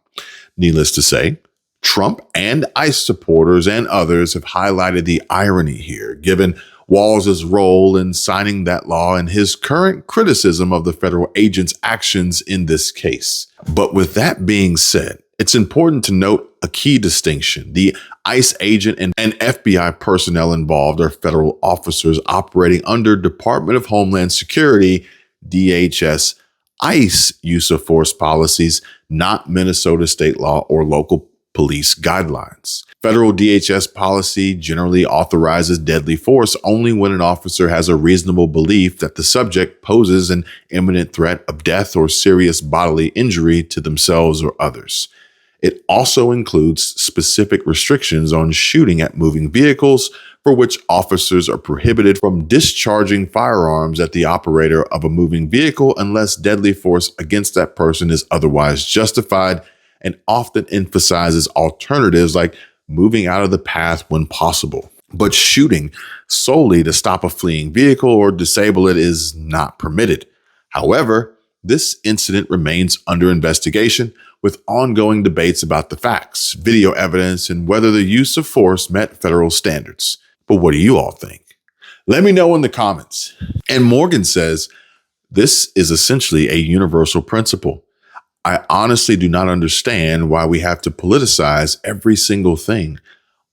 Needless to say, Trump and ICE supporters and others have highlighted the irony here, given Walz's role in signing that law and his current criticism of the federal agent's actions in this case. But with that being said, it's important to note a key distinction. The ICE agent and FBI personnel involved are federal officers operating under Department of Homeland Security, DHS, ICE use of force policies, not Minnesota state law or local police guidelines. Federal DHS policy generally authorizes deadly force only when an officer has a reasonable belief that the subject poses an imminent threat of death or serious bodily injury to themselves or others. It also includes specific restrictions on shooting at moving vehicles, for which officers are prohibited from discharging firearms at the operator of a moving vehicle unless deadly force against that person is otherwise justified, and often emphasizes alternatives like moving out of the path when possible. But shooting solely to stop a fleeing vehicle or disable it is not permitted. However, this incident remains under investigation, with ongoing debates about the facts, video evidence, and whether the use of force met federal standards. But what do you all think? Let me know in the comments. And Morgan says, this is essentially a universal principle. I honestly do not understand why we have to politicize every single thing.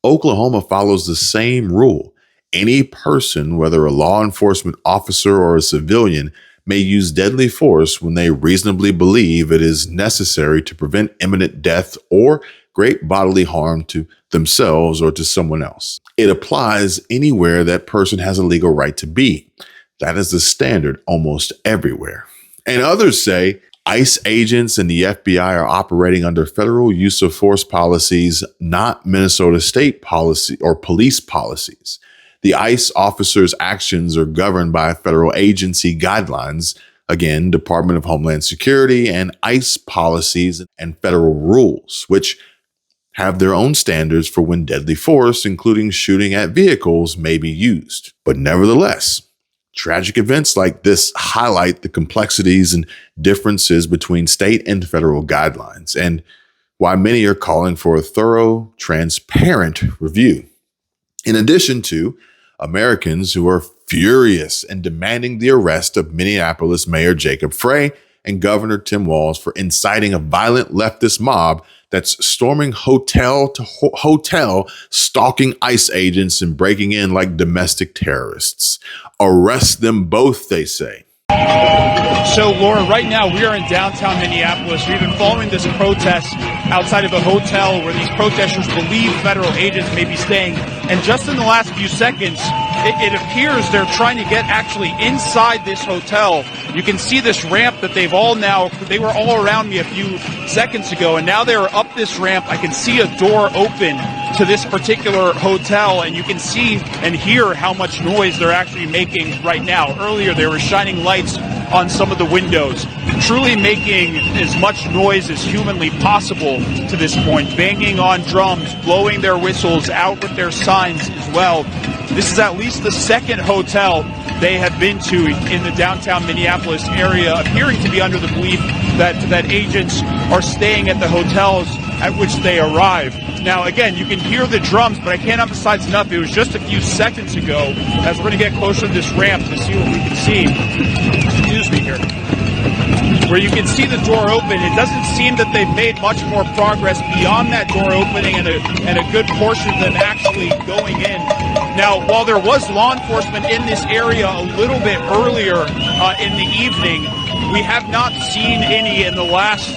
Oklahoma follows the same rule. Any person, whether a law enforcement officer or a civilian, may use deadly force when they reasonably believe it is necessary to prevent imminent death or great bodily harm to themselves or to someone else. It applies anywhere that person has a legal right to be. That is the standard almost everywhere. And others say ICE agents and the FBI are operating under federal use of force policies, not Minnesota state policy or police policies. The ICE officers' actions are governed by federal agency guidelines, again, Department of Homeland Security, and ICE policies and federal rules, which have their own standards for when deadly force, including shooting at vehicles, may be used. But nevertheless, tragic events like this highlight the complexities and differences between state and federal guidelines, and why many are calling for a thorough, transparent review. In addition to Americans who are furious and demanding the arrest of Minneapolis Mayor Jacob Frey and Governor Tim Walz for inciting a violent leftist mob that's storming hotel to hotel, stalking ICE agents and breaking in like domestic terrorists. Arrest them both, they say. So, Laura, right now we are in downtown Minneapolis. We've been following this protest outside of a hotel where these protesters believe federal agents may be staying. And just in the last few seconds, it appears they're trying to get actually inside this hotel. You can see this ramp that they were all around me a few seconds ago, and now they're up this ramp. I can see a door open to this particular hotel, and you can see and hear how much noise they're actually making right now. Earlier, they were shining lights on some of the windows, truly making as much noise as humanly possible to this point, banging on drums, blowing their whistles, out with their signs as well. This is at least the second hotel they have been to in the downtown Minneapolis area, appearing to be under the belief that agents are staying at the hotels at which they arrive. Now, again, you can hear the drums, but I can't emphasize enough, it was just a few seconds ago, as we're going to get closer to this ramp to see what we can see. Excuse me here. Where you can see the door open. It doesn't seem that they've made much more progress beyond that door opening and a good portion of them actually going in. Now, while there was law enforcement in this area a little bit earlier in the evening, we have not seen any in the last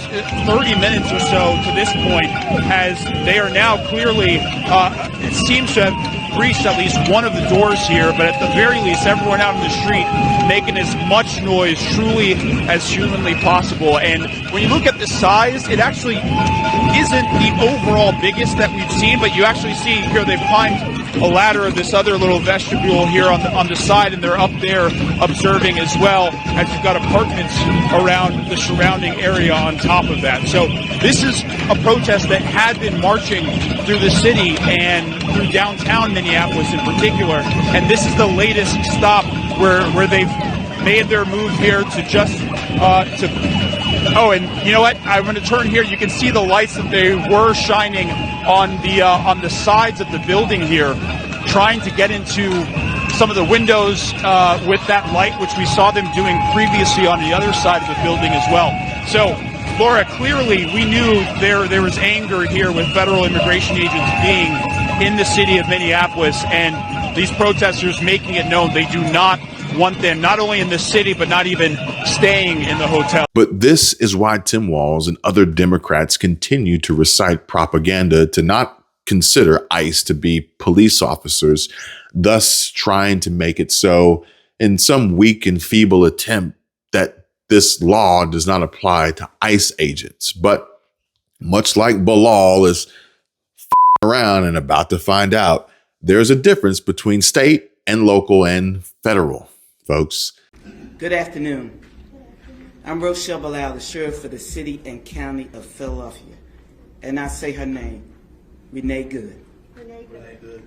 30 minutes or so to this point, as they are now clearly, it seems to have breached at least one of the doors here, but at the very least, everyone out in the street making as much noise truly as humanly possible. And when you look at the size, it actually isn't the overall biggest that we've seen, but you actually see here they've climbed a ladder of this other little vestibule here on the side, and they're up there observing as well, as you've got apartments around the surrounding area on top of that. So this is a protest that had been marching through the city and through downtown Minneapolis in particular, and this is the latest stop where they've made their move here to just oh, and you know what? I'm going to turn here. You can see the lights that they were shining on the sides of the building here, trying to get into some of the windows with that light, which we saw them doing previously on the other side of the building as well. So, Laura, clearly we knew there was anger here with federal immigration agents being in the city of Minneapolis, and these protesters making it known they do not want them not only in the city, but not even staying in the hotel. But this is why Tim Walz and other Democrats continue to recite propaganda to not consider ICE to be police officers, thus trying to make it so in some weak and feeble attempt that this law does not apply to ICE agents. But much like Bilal is around and about to find out, there's a difference between state and local and federal, folks. Good afternoon. I'm Rochelle Bilal, the sheriff for the city and county of Philadelphia. And I say her name, Renee Good. Renee Good.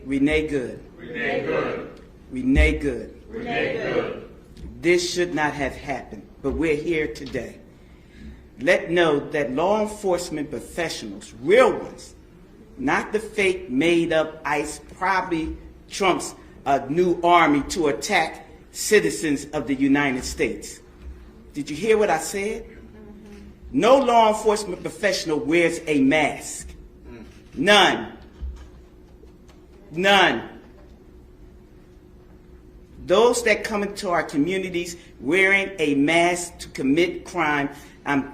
Renee Good. Renee Good. Renee Good. Renee Good. This should not have happened, but we're here today. Let know that law enforcement professionals, real ones, not the fake made up ICE, probably Trump's new army to attack citizens of the United States. Did you hear what I said? No law enforcement professional wears a mask. None. None. Those that come into our communities wearing a mask to commit crime,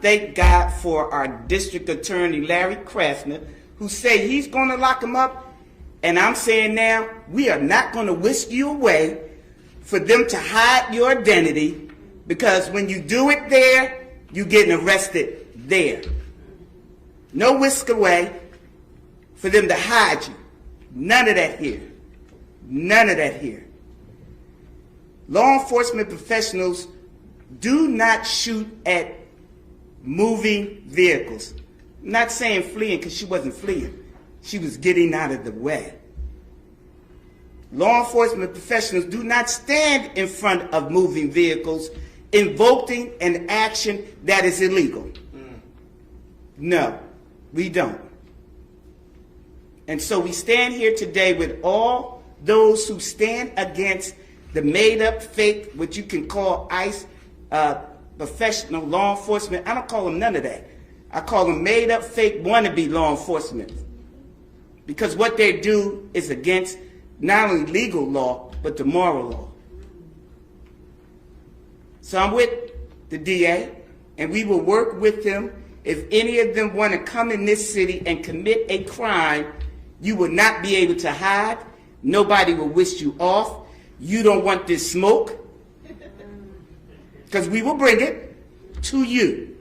thank God for our district attorney, Larry Krasner, who say he's going to lock them up. And I'm saying now, we are not going to whisk you away for them to hide your identity, because when you do it there, you're getting arrested there. No whisk away for them to hide you. None of that here. None of that here. Law enforcement professionals do not shoot at moving vehicles. I'm not saying fleeing, because she wasn't fleeing. She was getting out of the way. Law enforcement professionals do not stand in front of moving vehicles invoking an action that is illegal. No, we don't. And so we stand here today with all those who stand against the made-up, fake, what you can call ICE, professional law enforcement. I don't call them none of that. I call them made-up, fake, wannabe law enforcement. Because what they do is against not only legal law, but the moral law. So I'm with the DA, and we will work with them. If any of them want to come in this city and commit a crime, you will not be able to hide. Nobody will whisk you off. You don't want this smoke, because we will bring it to you.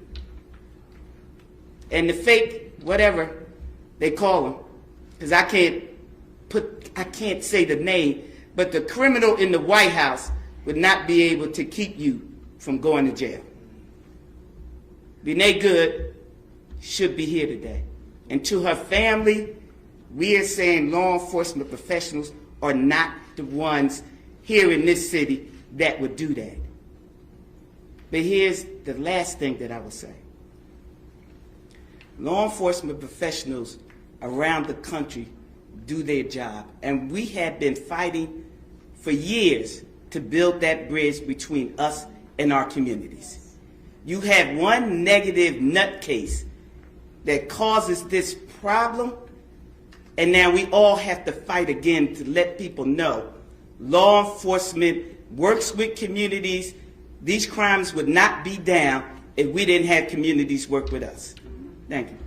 And the fake, whatever they call them, because I can't say the name, but the criminal in the White House would not be able to keep you from going to jail. Renee Good should be here today. And to her family, we are saying law enforcement professionals are not the ones here in this city that would do that. But here's the last thing that I will say. Law enforcement professionals around the country do their job, and we have been fighting for years to build that bridge between us and our communities. You have one negative nutcase that causes this problem, and now we all have to fight again to let people know law enforcement works with communities. These crimes would not be down if we didn't have communities work with us. Thank you.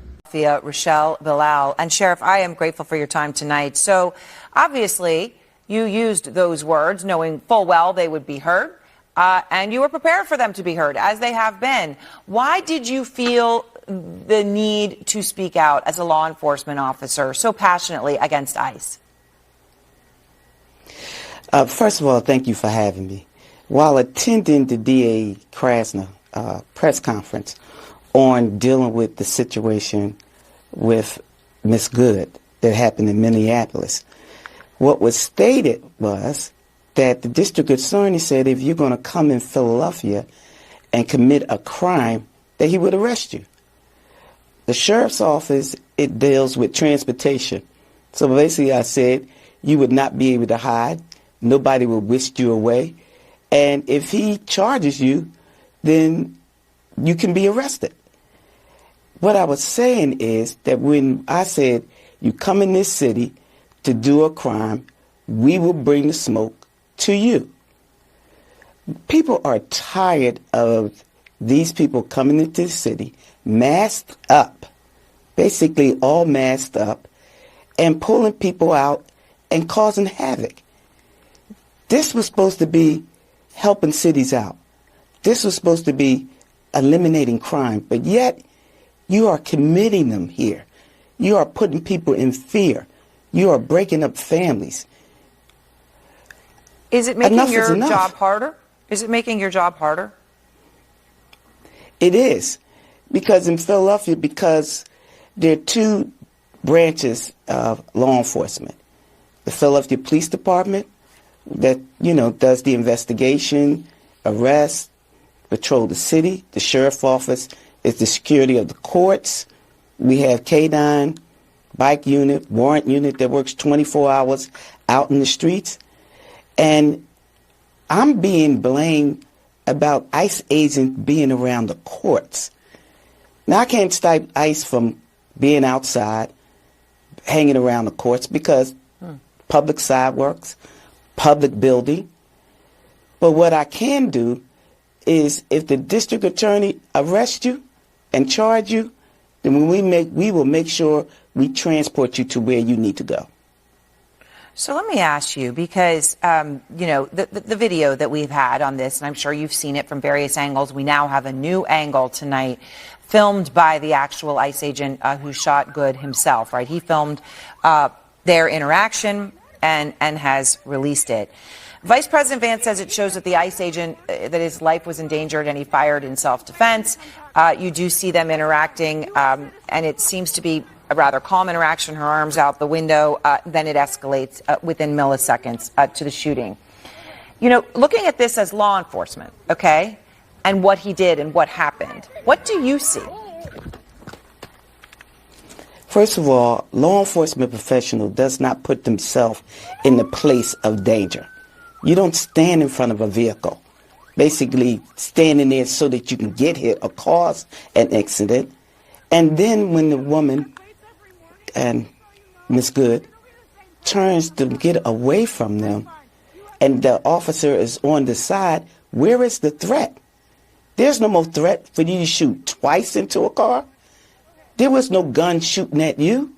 Rochelle Bilal. And Sheriff, I am grateful for your time tonight. So obviously you used those words knowing full well they would be heard, and you were prepared for them to be heard, as they have been. Why did you feel the need to speak out as a law enforcement officer so passionately against ICE? First of all, thank you for having me. While attending the DA Krasner press conference on dealing with the situation with Miss Good that happened in Minneapolis, what was stated was that the district attorney said if you're going to come in Philadelphia and commit a crime, that he would arrest you. The sheriff's office, it deals with transportation. So basically I said you would not be able to hide. Nobody will whisk you away. And if he charges you, then you can be arrested. What I was saying is that when I said you come in this city to do a crime, we will bring the smoke to you. People are tired of these people coming into the city masked up, basically all masked up, and pulling people out and causing havoc. This was supposed to be helping cities out. This was supposed to be eliminating crime, but yet you are committing them here. You are putting people in fear. You are breaking up families. Is it making your job harder? Is it making your job harder? It is. Because in Philadelphia, because there are two branches of law enforcement. The Philadelphia Police Department that, does the investigation, arrest, patrol the city. The sheriff's office is the security of the courts. We have K-9, bike unit, warrant unit that works 24 hours out in the streets. And I'm being blamed about ICE agents being around the courts. Now, I can't stop ICE from being outside, hanging around the courts, because public sidewalks, public building. But what I can do is if the district attorney arrests you and charge you, then we will make sure we transport you to where you need to go. So let me ask you, because, the video that we've had on this, and I'm sure you've seen it from various angles, we now have a new angle tonight, filmed by the actual ICE agent who shot Good himself, right? He filmed their interaction and has released it. Vice President Vance says it shows that the ICE agent, that his life was endangered and he fired in self-defense. You do see them interacting, and it seems to be a rather calm interaction, her arms out the window, then it escalates within milliseconds to the shooting. Looking at this as law enforcement, okay, and what he did and what happened, what do you see? First of all, law enforcement professional does not put themselves in the place of danger. You don't stand in front of a vehicle, basically standing there so that you can get hit or cause an accident. And then when the woman and Miss Good turns to get away from them and the officer is on the side, where is the threat? There's no more threat for you to shoot twice into a car. There was no gun shooting at you.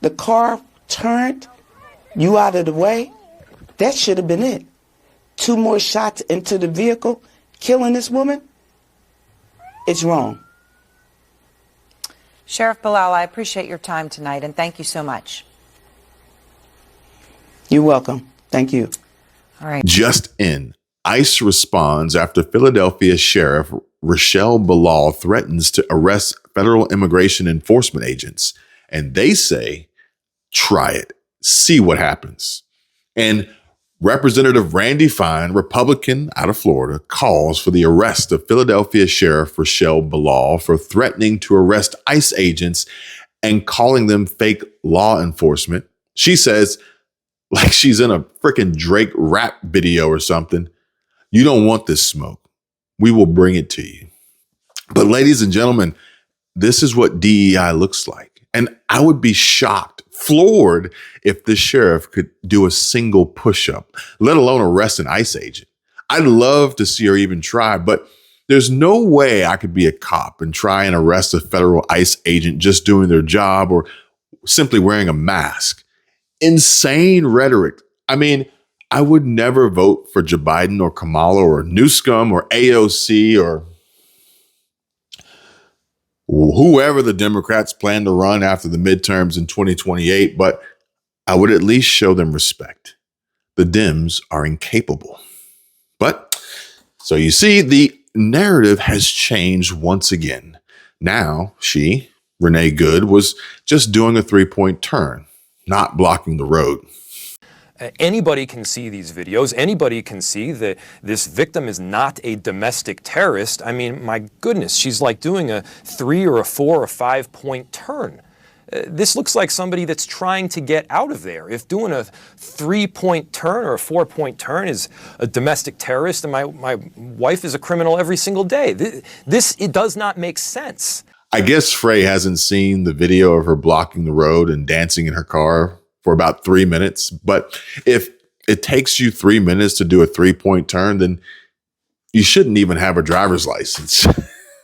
The car turned, you out of the way. That should have been it. 2 more shots into the vehicle, killing this woman. It's wrong. Sheriff Bilal, I appreciate your time tonight, and thank you so much. You're welcome. Thank you. All right. Just in, ICE responds after Philadelphia Sheriff Rochelle Bilal threatens to arrest federal immigration enforcement agents. And they say, try it. See what happens. And Representative Randy Fine, Republican out of Florida, calls for the arrest of Philadelphia Sheriff Rochelle Bilal for threatening to arrest ICE agents and calling them fake law enforcement. She says, like she's in a freaking Drake rap video or something, you don't want this smoke. We will bring it to you. But ladies and gentlemen, this is what DEI looks like. And I would be shocked, floored, if the sheriff could do a single push-up, let alone arrest an ICE agent. I'd love to see her even try, but there's no way I could be a cop and try and arrest a federal ICE agent just doing their job or simply wearing a mask. Insane rhetoric. I mean, I would never vote for Joe Biden or Kamala or Newsom or AOC or whoever the Democrats plan to run after the midterms in 2028, but I would at least show them respect. The Dems are incapable. But so you see, the narrative has changed once again. Now she, Renee Good, was just doing a 3-point turn, not blocking the road. Anybody can see these videos. Anybody can see that this victim is not a domestic terrorist. I mean, my goodness, she's like doing a 3 or a 4 or 5-point turn. This looks like somebody that's trying to get out of there. If doing a 3-point turn or a 4-point turn is a domestic terrorist, and my wife is a criminal every single day, it does not make sense. I guess Frey hasn't seen the video of her blocking the road and dancing in her car for about 3 minutes. But if it takes you 3 minutes to do a 3-point turn, then you shouldn't even have a driver's license.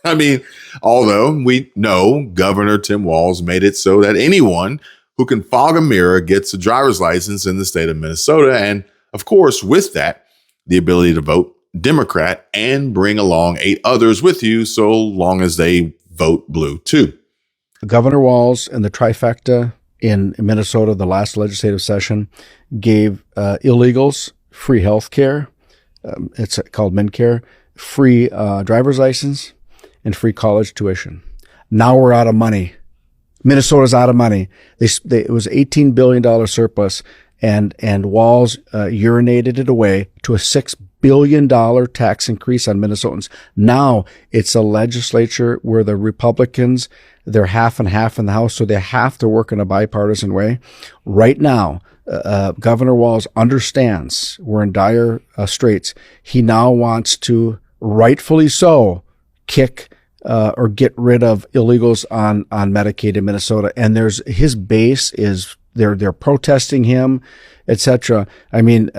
I mean, although we know Governor Tim Walz made it so that anyone who can fog a mirror gets a driver's license in the state of Minnesota. And of course, with that, the ability to vote Democrat and bring along 8 others with you so long as they vote blue too. Governor Walz and the trifecta in Minnesota, the last legislative session, gave illegals free health care. It's called MinCare, free driver's license, and free college tuition. Now we're out of money. Minnesota's out of money. It was $18 billion surplus, and Walz urinated it away to a $6 billion tax increase on Minnesotans. Now it's a legislature where the Republicans, they're half and half in the House, so they have to work in a bipartisan way. Right now, Governor Walz understands we're in dire straits. He now wants to, rightfully so, kick or get rid of illegals on Medicaid in Minnesota. And his base is they're protesting him, etc. I mean,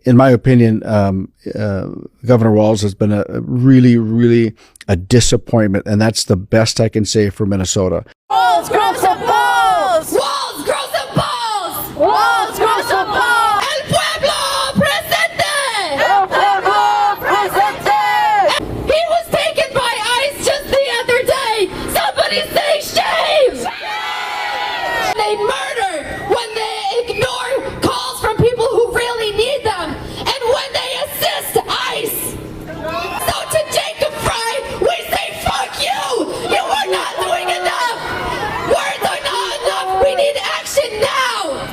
in my opinion, Governor Walz has been a really, really a disappointment, and that's the best I can say for Minnesota. Walz, grow some balls! Walz, grow some balls! Walz, grow some balls! El pueblo presente! El pueblo presente! He was taken by ICE just the other day. Somebody say shame! Shame! They murder when they ignore calls from people who really need them, and when they assist ICE. So to Jacob Fry, we say fuck you! You are not doing enough! Words are not enough! We need action now!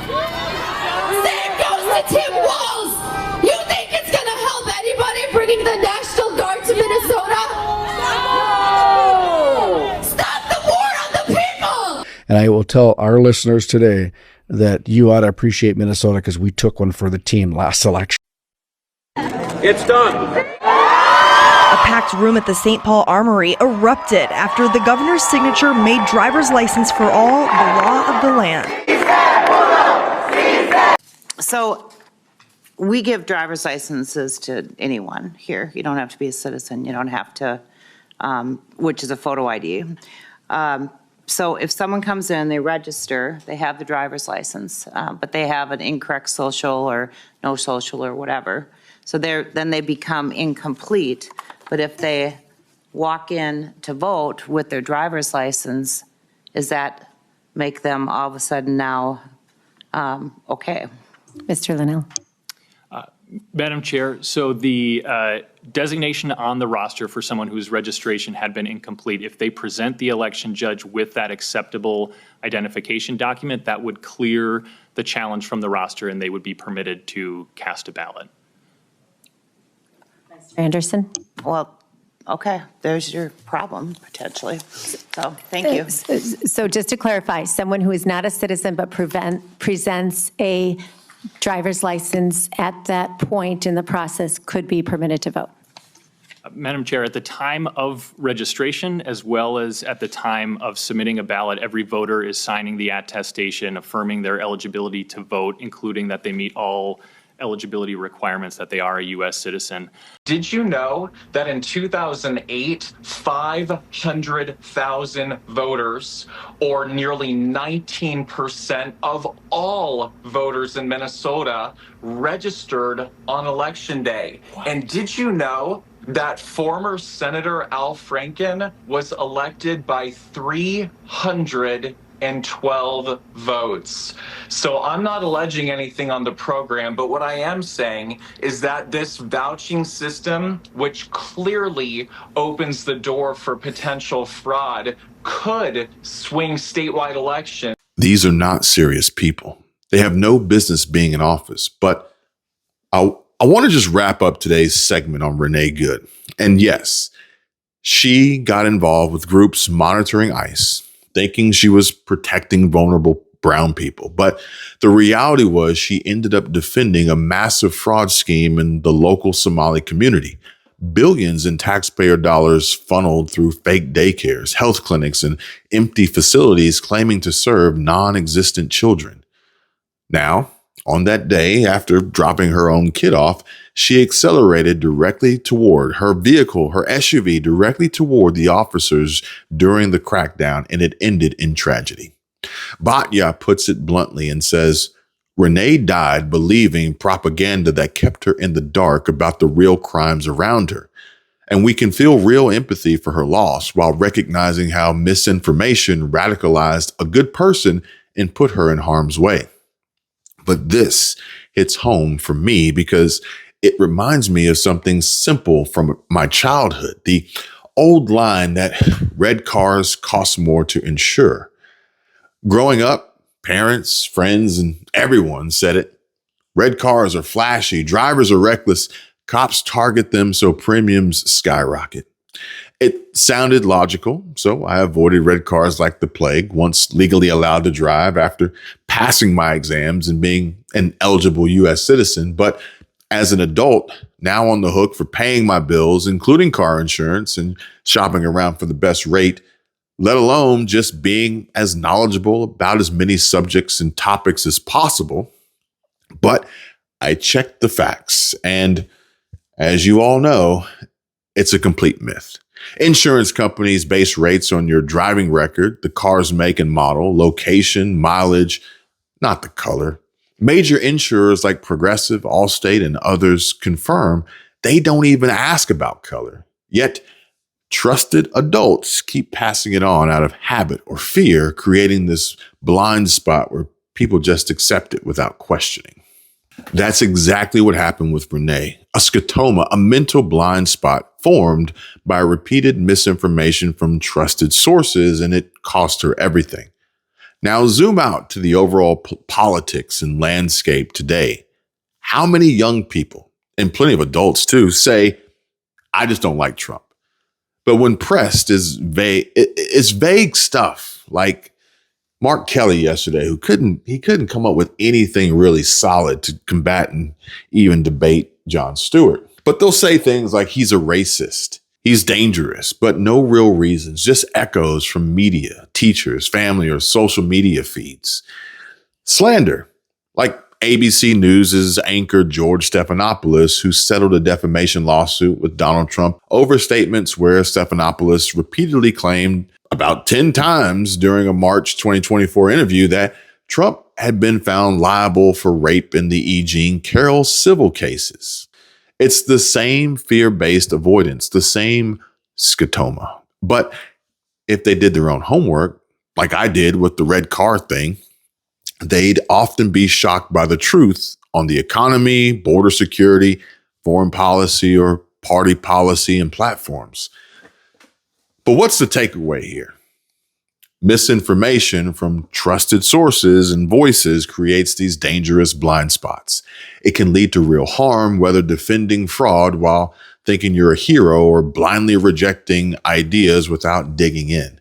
Same goes to Tim Walz! You think it's gonna help anybody bringing the National Guard to Minnesota? No! Stop the war on the people! And I will tell our listeners today that you ought to appreciate Minnesota because we took one for the team last election. It's done. A packed room at the St. Paul Armory erupted after the governor's signature made driver's license for all the law of the land. So we give driver's licenses to anyone here. You don't have to be a citizen. You don't have to, which is a photo ID. So if someone comes in, they register, they have the driver's license, but they have an incorrect social or no social or whatever. So then they become incomplete. But if they walk in to vote with their driver's license Does that make them all of a sudden now okay? Mr. Linnell. Madam Chair, so the designation on the roster for someone whose registration had been incomplete, if they present the election judge with that acceptable identification document, that would clear the challenge from the roster and they would be permitted to cast a ballot. Mr. Anderson. Well, okay, there's your problem potentially. So thank you. So just to clarify, someone who is not a citizen but presents a driver's license at that point in the process could be permitted to vote. Madam Chair, at the time of registration, as well as at the time of submitting a ballot, every voter is signing the attestation affirming their eligibility to vote, including that they meet all eligibility requirements, that they are a U.S. citizen. Did you know that in 2008, 500,000 voters, or nearly 19% of all voters in Minnesota, registered on Election Day? And did you know that former Senator Al Franken was elected by 312 votes? So I'm not alleging anything on the program, but what I am saying is that this vouching system, which clearly opens the door for potential fraud, could swing statewide elections. These are not serious people. They have no business being in office. But I want to just wrap up today's segment on Renee Good. And yes, she got involved with groups monitoring ICE, thinking she was protecting vulnerable brown people. But the reality was she ended up defending a massive fraud scheme in the local Somali community. Billions in taxpayer dollars funneled through fake daycares, health clinics, and empty facilities claiming to serve non-existent children. Now, on that day, after dropping her own kid off, she accelerated directly toward her vehicle, her SUV, directly toward the officers during the crackdown, and it ended in tragedy. Batya puts it bluntly and says, Renee died believing propaganda that kept her in the dark about the real crimes around her. And we can feel real empathy for her loss while recognizing how misinformation radicalized a good person and put her in harm's way. But this hits home for me because it reminds me of something simple from my childhood. The old line that red cars cost more to insure. Growing up, parents, friends, and everyone said it. Red cars are flashy, drivers are reckless, cops target them so premiums skyrocket. It sounded logical, so I avoided red cars like the plague, once legally allowed to drive after passing my exams and being an eligible U.S. citizen. But as an adult, now on the hook for paying my bills, including car insurance and shopping around for the best rate, let alone just being as knowledgeable about as many subjects and topics as possible. But I checked the facts, and as you all know, it's a complete myth. Insurance companies base rates on your driving record, the car's make and model, location, mileage, not the color. Major insurers like Progressive, Allstate, and others confirm they don't even ask about color. Yet, trusted adults keep passing it on out of habit or fear, creating this blind spot where people just accept it without questioning. That's exactly what happened with Renee, a scotoma, a mental blind spot formed by repeated misinformation from trusted sources, and it cost her everything. Now zoom out to the overall politics and landscape today. How many young people, and plenty of adults too, say, I just don't like Trump? But when pressed, it's vague stuff like Mark Kelly yesterday, who couldn't come up with anything really solid to combat and even debate Jon Stewart. But they'll say things like he's a racist, he's dangerous, but no real reasons, just echoes from media, teachers, family, or social media feeds. Slander, like ABC News' anchor George Stephanopoulos, who settled a defamation lawsuit with Donald Trump over statements where Stephanopoulos repeatedly claimed about 10 times during a March 2024 interview that Trump had been found liable for rape in the E. Jean Carroll civil cases. It's the same fear-based avoidance, the same scotoma. But if they did their own homework, like I did with the red car thing, they'd often be shocked by the truth on the economy, border security, foreign policy, or party policy and platforms. But what's the takeaway here? Misinformation from trusted sources and voices creates these dangerous blind spots. It can lead to real harm, whether defending fraud while thinking you're a hero or blindly rejecting ideas without digging in.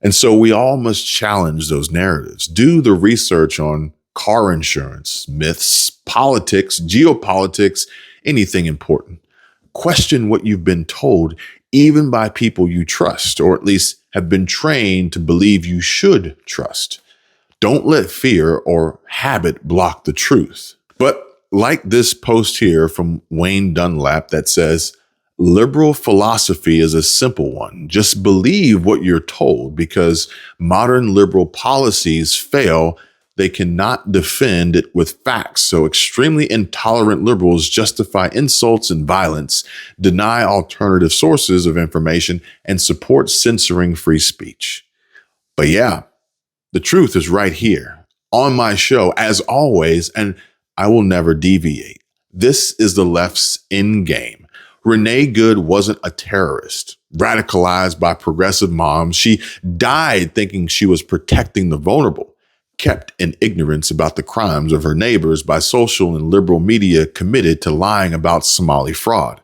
And so we all must challenge those narratives. Do the research on car insurance, myths, politics, geopolitics, anything important. Question what you've been told, even by people you trust, or at least have been trained to believe you should trust. Don't let fear or habit block the truth. But like this post here from Wayne Dunlap that says, liberal philosophy is a simple one. Just believe what you're told, because modern liberal policies fail. They cannot defend it with facts. So extremely intolerant liberals justify insults and violence, deny alternative sources of information, and support censoring free speech. But yeah, the truth is right here on my show, as always, and I will never deviate. This is the left's end game. Renee Good wasn't a terrorist, radicalized by progressive moms. She died thinking she was protecting the vulnerable, kept in ignorance about the crimes of her neighbors by social and liberal media committed to lying about Somali fraud.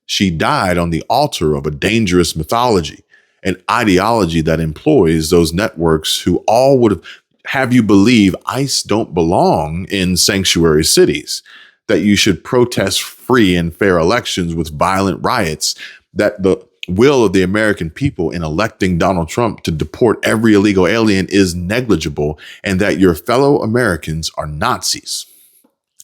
She died on the altar of a dangerous mythology, an ideology that employs those networks who all would have you believe ICE don't belong in sanctuary cities, that you should protest free and fair elections with violent riots, that the will of the American people in electing Donald Trump to deport every illegal alien is negligible, and that your fellow Americans are Nazis.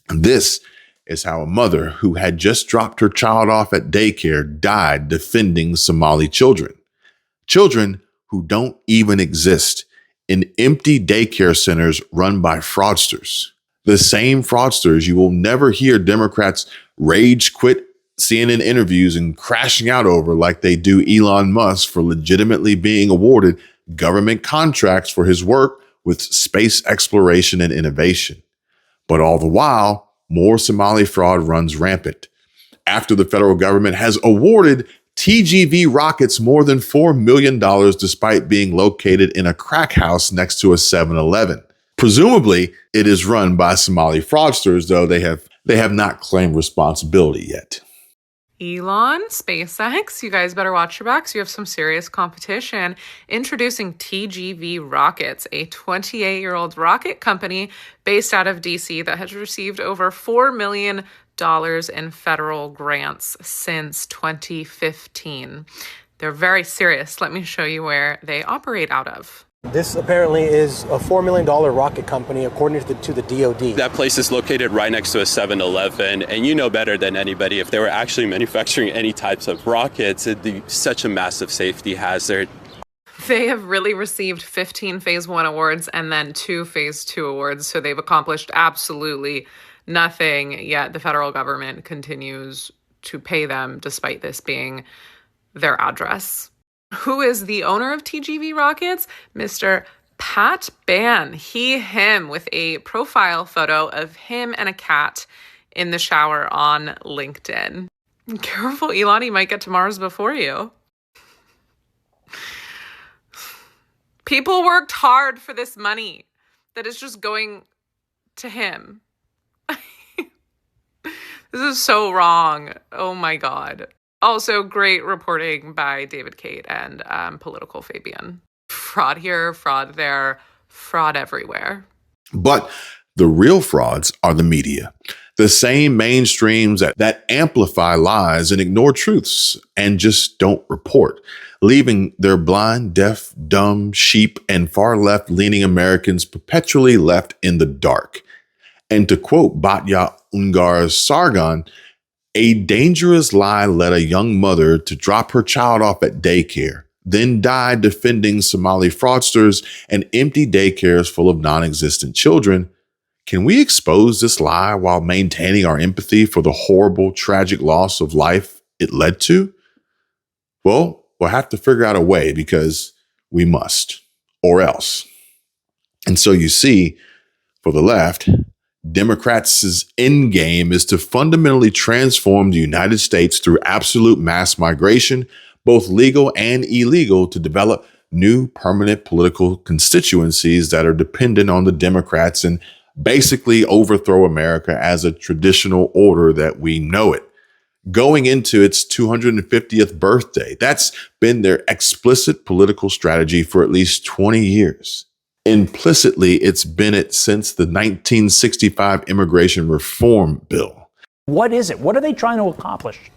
And this is how a mother who had just dropped her child off at daycare died defending Somali children. Children who don't even exist in empty daycare centers run by fraudsters. The same fraudsters you will never hear Democrats rage quit CNN interviews and crashing out over like they do Elon Musk for legitimately being awarded government contracts for his work with space exploration and innovation. But all the while, more Somali fraud runs rampant. After the federal government has awarded TGV rockets more than $4 million despite being located in a crack house next to a 7-Eleven. Presumably, it is run by Somali fraudsters, though they have not claimed responsibility yet. Elon, SpaceX, you guys better watch your backs. You have some serious competition. Introducing TGV Rockets, a 28-year-old rocket company based out of DC that has received over $4 million in federal grants since 2015. They're very serious. Let me show you where they operate out of. This apparently is a $4 million rocket company, according to the DOD. That place is located right next to a 7-Eleven, and you know better than anybody, if they were actually manufacturing any types of rockets, it'd be such a massive safety hazard. They have really received 15 Phase 1 awards and then 2 Phase 2 awards, so they've accomplished absolutely nothing, yet the federal government continues to pay them despite this being their address. Who is the owner of TGV Rockets? Mr. Pat Ban. Him, with a profile photo of him and a cat in the shower on LinkedIn. Careful, Elon, he might get to Mars before you. People worked hard for this money that is just going to him. This is so wrong. Oh my God. Also, great reporting by David Cate and Political Fabian. Fraud here, fraud there, fraud everywhere. But the real frauds are the media. The same mainstreams that amplify lies and ignore truths and just don't report, leaving their blind, deaf, dumb, sheep, and far left-leaning Americans perpetually left in the dark. And to quote Batya Ungar Sargon, a dangerous lie led a young mother to drop her child off at daycare, then died defending Somali fraudsters and empty daycares full of non-existent children. Can we expose this lie while maintaining our empathy for the horrible, tragic loss of life it led to? Well, we'll have to figure out a way, because we must. or else. And so you see, for the left, Democrats' end game is to fundamentally transform the United States through absolute mass migration, both legal and illegal, to develop new permanent political constituencies that are dependent on the Democrats and basically overthrow America as a traditional order that we know it. Going into its 250th birthday, that's been their explicit political strategy for at least 20 years. Implicitly, it's been it since the 1965 Immigration Reform Bill. What is it? What are they trying to accomplish?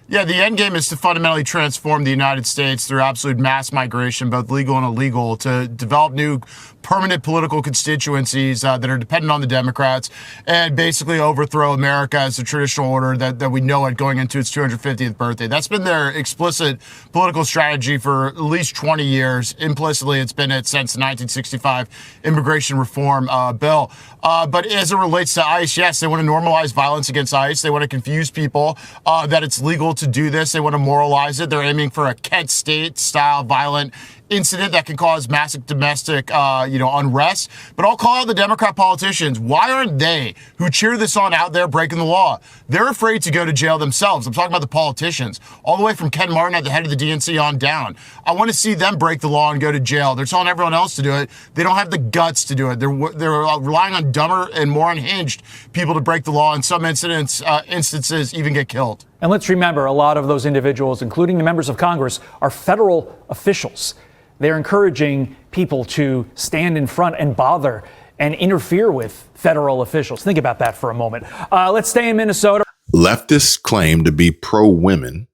Yeah, the end game is to fundamentally transform the United States through absolute mass migration, both legal and illegal, to develop new permanent political constituencies that are dependent on the Democrats and basically overthrow America as the traditional order that we know it going into its 250th birthday. That's been their explicit political strategy for at least 20 years. Implicitly, it's been it since the 1965 Immigration Reform Bill. But as it relates to ICE, yes, they want to normalize violence against ICE. They want to confuse people that it's legal to do this. They want to moralize it. They're aiming for a Kent State-style violent incident that can cause massive domestic, unrest. But I'll call out the Democrat politicians. Why aren't they, who cheer this on, out there breaking the law? They're afraid to go to jail themselves. I'm talking about the politicians, all the way from Ken Martin at the head of the DNC on down. I want to see them break the law and go to jail. They're telling everyone else to do it. They don't have the guts to do it. They're relying on dumber and more unhinged people to break the law. In some instances, even get killed. And let's remember, a lot of those individuals, including the members of Congress, are federal officials. They're encouraging people to stand in front and bother and interfere with federal officials. Think about that for a moment. Let's stay in Minnesota. Leftists claim to be pro-women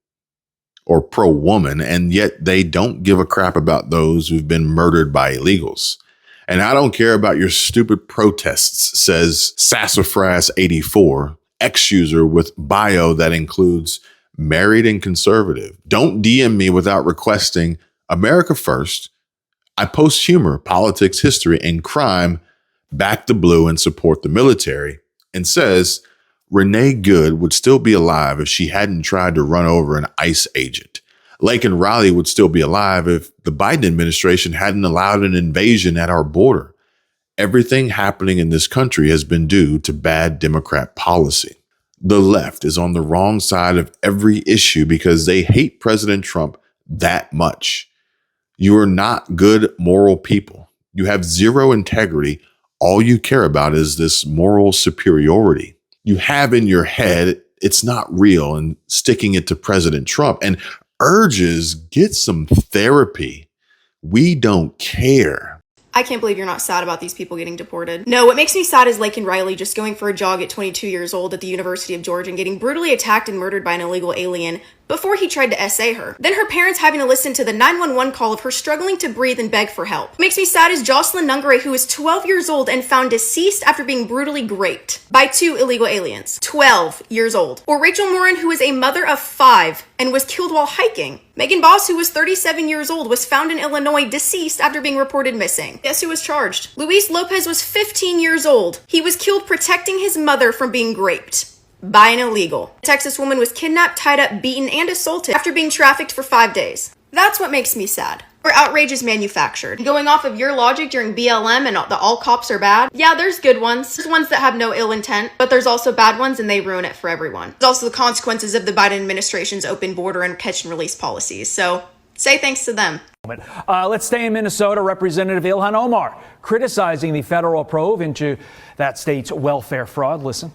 or pro-woman, and yet they don't give a crap about those who've been murdered by illegals. And I don't care about your stupid protests, says Sassafras84, ex-user with bio that includes married and conservative. Don't DM me without requesting America first. I post humor, politics, history, and crime, back the blue and support the military, and says Renee Good would still be alive if she hadn't tried to run over an ICE agent. Lake and Riley would still be alive if the Biden administration hadn't allowed an invasion at our border. Everything happening in this country has been due to bad Democrat policy. The left is on the wrong side of every issue because they hate President Trump that much. You are not good, moral people. You have zero integrity. All you care about is this moral superiority you have in your head. It's not real, and sticking it to President Trump and urges get some therapy. We don't care. I can't believe you're not sad about these people getting deported. No, what makes me sad is Lake and Riley just going for a jog at 22 years old at the University of Georgia and getting brutally attacked and murdered by an illegal alien before he tried to essay her. Then her parents having to listen to the 911 call of her struggling to breathe and beg for help. What makes me sad is Jocelyn Nungare, who is 12 years old and found deceased after being brutally raped by 2 illegal aliens. 12 years old. Or Rachel Morin, who is a mother of 5 and was killed while hiking. Megan Boss, who was 37 years old, was found in Illinois deceased after being reported missing. Guess who was charged? Luis Lopez was 15 years old. He was killed protecting his mother from being raped by an illegal. A Texas woman was kidnapped, tied up, beaten, and assaulted after being trafficked for 5 days. That's what makes me sad. Where outrage is manufactured. Going off of your logic during BLM and the all cops are bad, yeah, there's good ones. There's ones that have no ill intent, but there's also bad ones and they ruin it for everyone. There's also the consequences of the Biden administration's open border and catch and release policies. So say thanks to them. Let's stay in Minnesota. Representative Ilhan Omar criticizing the federal probe into that state's welfare fraud. Listen.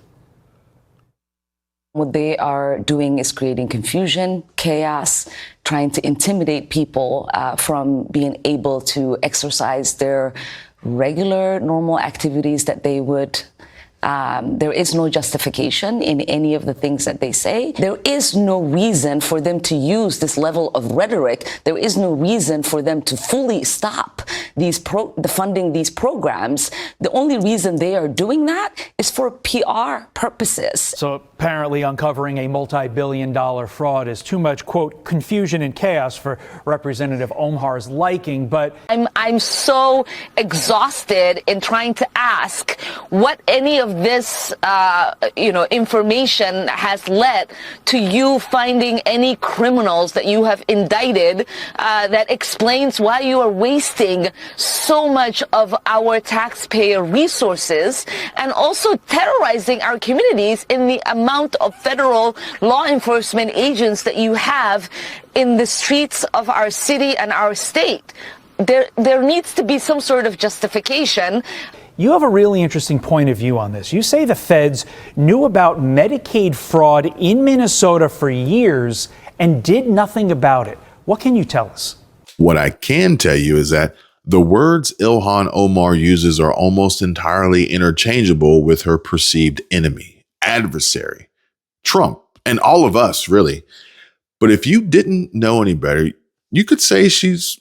What they are doing is creating confusion, chaos, trying to intimidate people from being able to exercise their regular, normal activities that they would. There is no justification in any of the things that they say. There is no reason for them to use this level of rhetoric. There is no reason for them to fully stop the funding these programs. The only reason they are doing that is for PR purposes. So apparently uncovering a multi-billion-dollar fraud is too much, quote, confusion and chaos for Representative Omar's liking. But I I'm so exhausted in trying to ask what any of this, information has led to you finding any criminals that you have indicted that explains why you are wasting so much of our taxpayer resources and also terrorizing our communities in the amount of federal law enforcement agents that you have in the streets of our city and our state. There needs to be some sort of justification. You have a really interesting point of view on this. You say the feds knew about Medicaid fraud in Minnesota for years and did nothing about it. What can you tell us? What I can tell you is that the words Ilhan Omar uses are almost entirely interchangeable with her perceived enemy, adversary, Trump, and all of us, really. But if you didn't know any better, you could say she's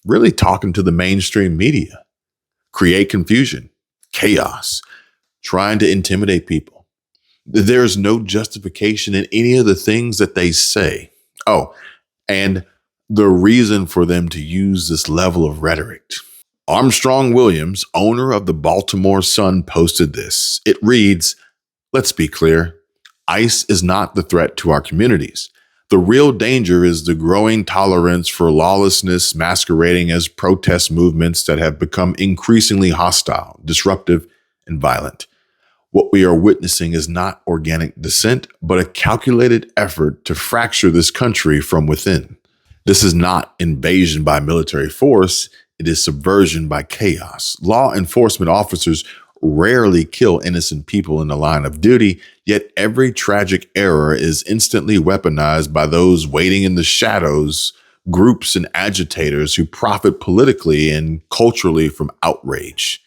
really talking to the mainstream media. Create confusion, chaos, trying to intimidate people. There's no justification in any of the things that they say. Oh, and the reason for them to use this level of rhetoric. Armstrong Williams, owner of the Baltimore Sun, posted this. It reads, "Let's be clear. ICE is not the threat to our communities. The real danger is the growing tolerance for lawlessness masquerading as protest movements that have become increasingly hostile, disruptive, and violent. What we are witnessing is not organic dissent, but a calculated effort to fracture this country from within. This is not invasion by military force. It is subversion by chaos. Law enforcement officers rarely kill innocent people in the line of duty, yet every tragic error is instantly weaponized by those waiting in the shadows, groups and agitators who profit politically and culturally from outrage.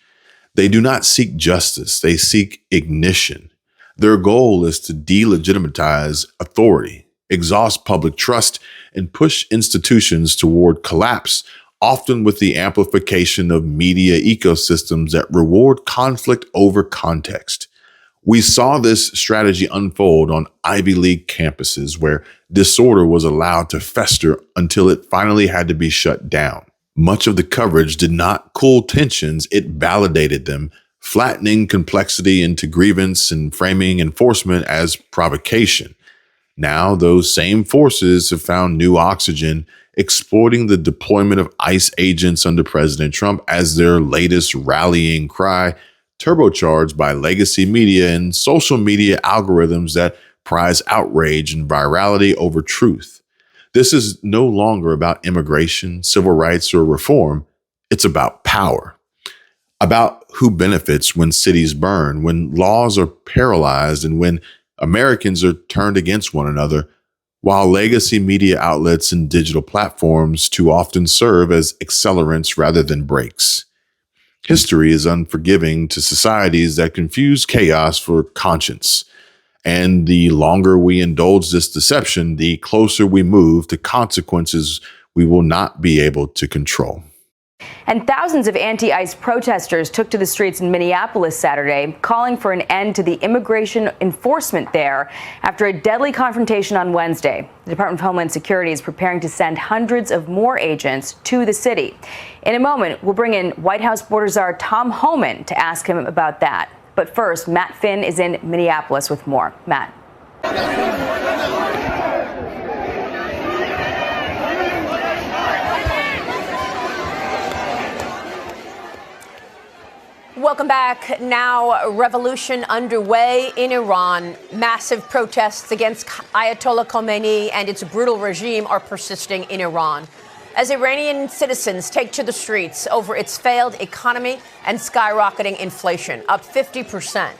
They do not seek justice, they seek ignition. Their goal is to delegitimize authority, exhaust public trust, and push institutions toward collapse, often with the amplification of media ecosystems that reward conflict over context. We saw this strategy unfold on Ivy League campuses where disorder was allowed to fester until it finally had to be shut down. Much of the coverage did not cool tensions, it validated them, flattening complexity into grievance and framing enforcement as provocation. Now, those same forces have found new oxygen, exploiting the deployment of ICE agents under President Trump as their latest rallying cry, turbocharged by legacy media and social media algorithms that prize outrage and virality over truth. This is no longer about immigration, civil rights, or reform. It's about power, about who benefits when cities burn, when laws are paralyzed, and when Americans are turned against one another, while legacy media outlets and digital platforms too often serve as accelerants rather than brakes. History is unforgiving to societies that confuse chaos for conscience. And the longer we indulge this deception, the closer we move to consequences we will not be able to control. And thousands of anti-ICE protesters took to the streets in Minneapolis Saturday, calling for an end to the immigration enforcement there after a deadly confrontation on Wednesday. The Department of Homeland Security is preparing to send hundreds of more agents to the city. In a moment, we'll bring in White House border czar Tom Homan to ask him about that. But first, Matt Finn is in Minneapolis with more. Matt. Welcome back. Now, revolution underway in Iran. Massive protests against Ayatollah Khomeini and its brutal regime are persisting in Iran, as Iranian citizens take to the streets over its failed economy and skyrocketing inflation, up 50%.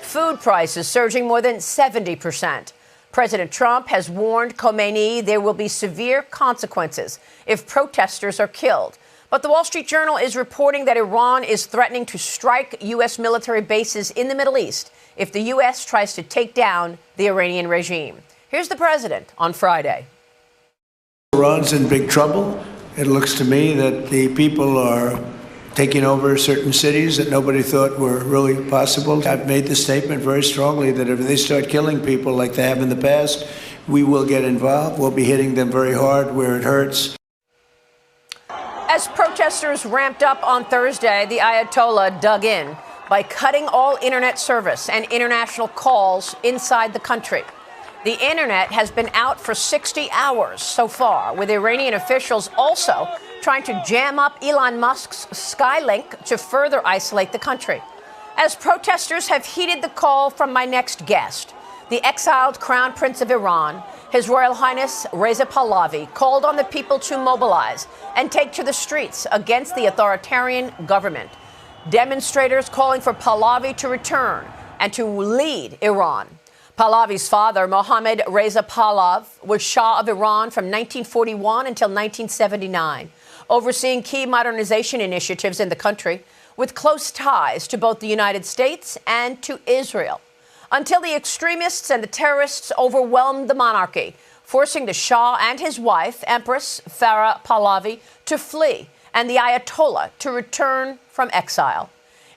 Food prices surging more than 70%. President Trump has warned Khomeini there will be severe consequences if protesters are killed. But the Wall Street Journal is reporting that Iran is threatening to strike U.S. military bases in the Middle East if the U.S. tries to take down the Iranian regime. Here's the president on Friday. Iran's in big trouble. It looks to me that the people are taking over certain cities that nobody thought were really possible. I've made the statement very strongly that if they start killing people like they have in the past, we will get involved. We'll be hitting them very hard where it hurts. As protests protesters ramped up on Thursday, the Ayatollah dug in by cutting all internet service and international calls inside the country. The internet has been out for 60 hours so far, with Iranian officials also trying to jam up Elon Musk's Skylink to further isolate the country. As protesters have heeded the call from my next guest, the exiled Crown Prince of Iran, His Royal Highness Reza Pahlavi, called on the people to mobilize and take to the streets against the authoritarian government. Demonstrators calling for Pahlavi to return and to lead Iran. Pahlavi's father, Mohammad Reza Pahlavi, was Shah of Iran from 1941 until 1979, overseeing key modernization initiatives in the country with close ties to both the United States and to Israel, until the extremists and the terrorists overwhelmed the monarchy, forcing the Shah and his wife, Empress Farah Pahlavi, to flee and the Ayatollah to return from exile.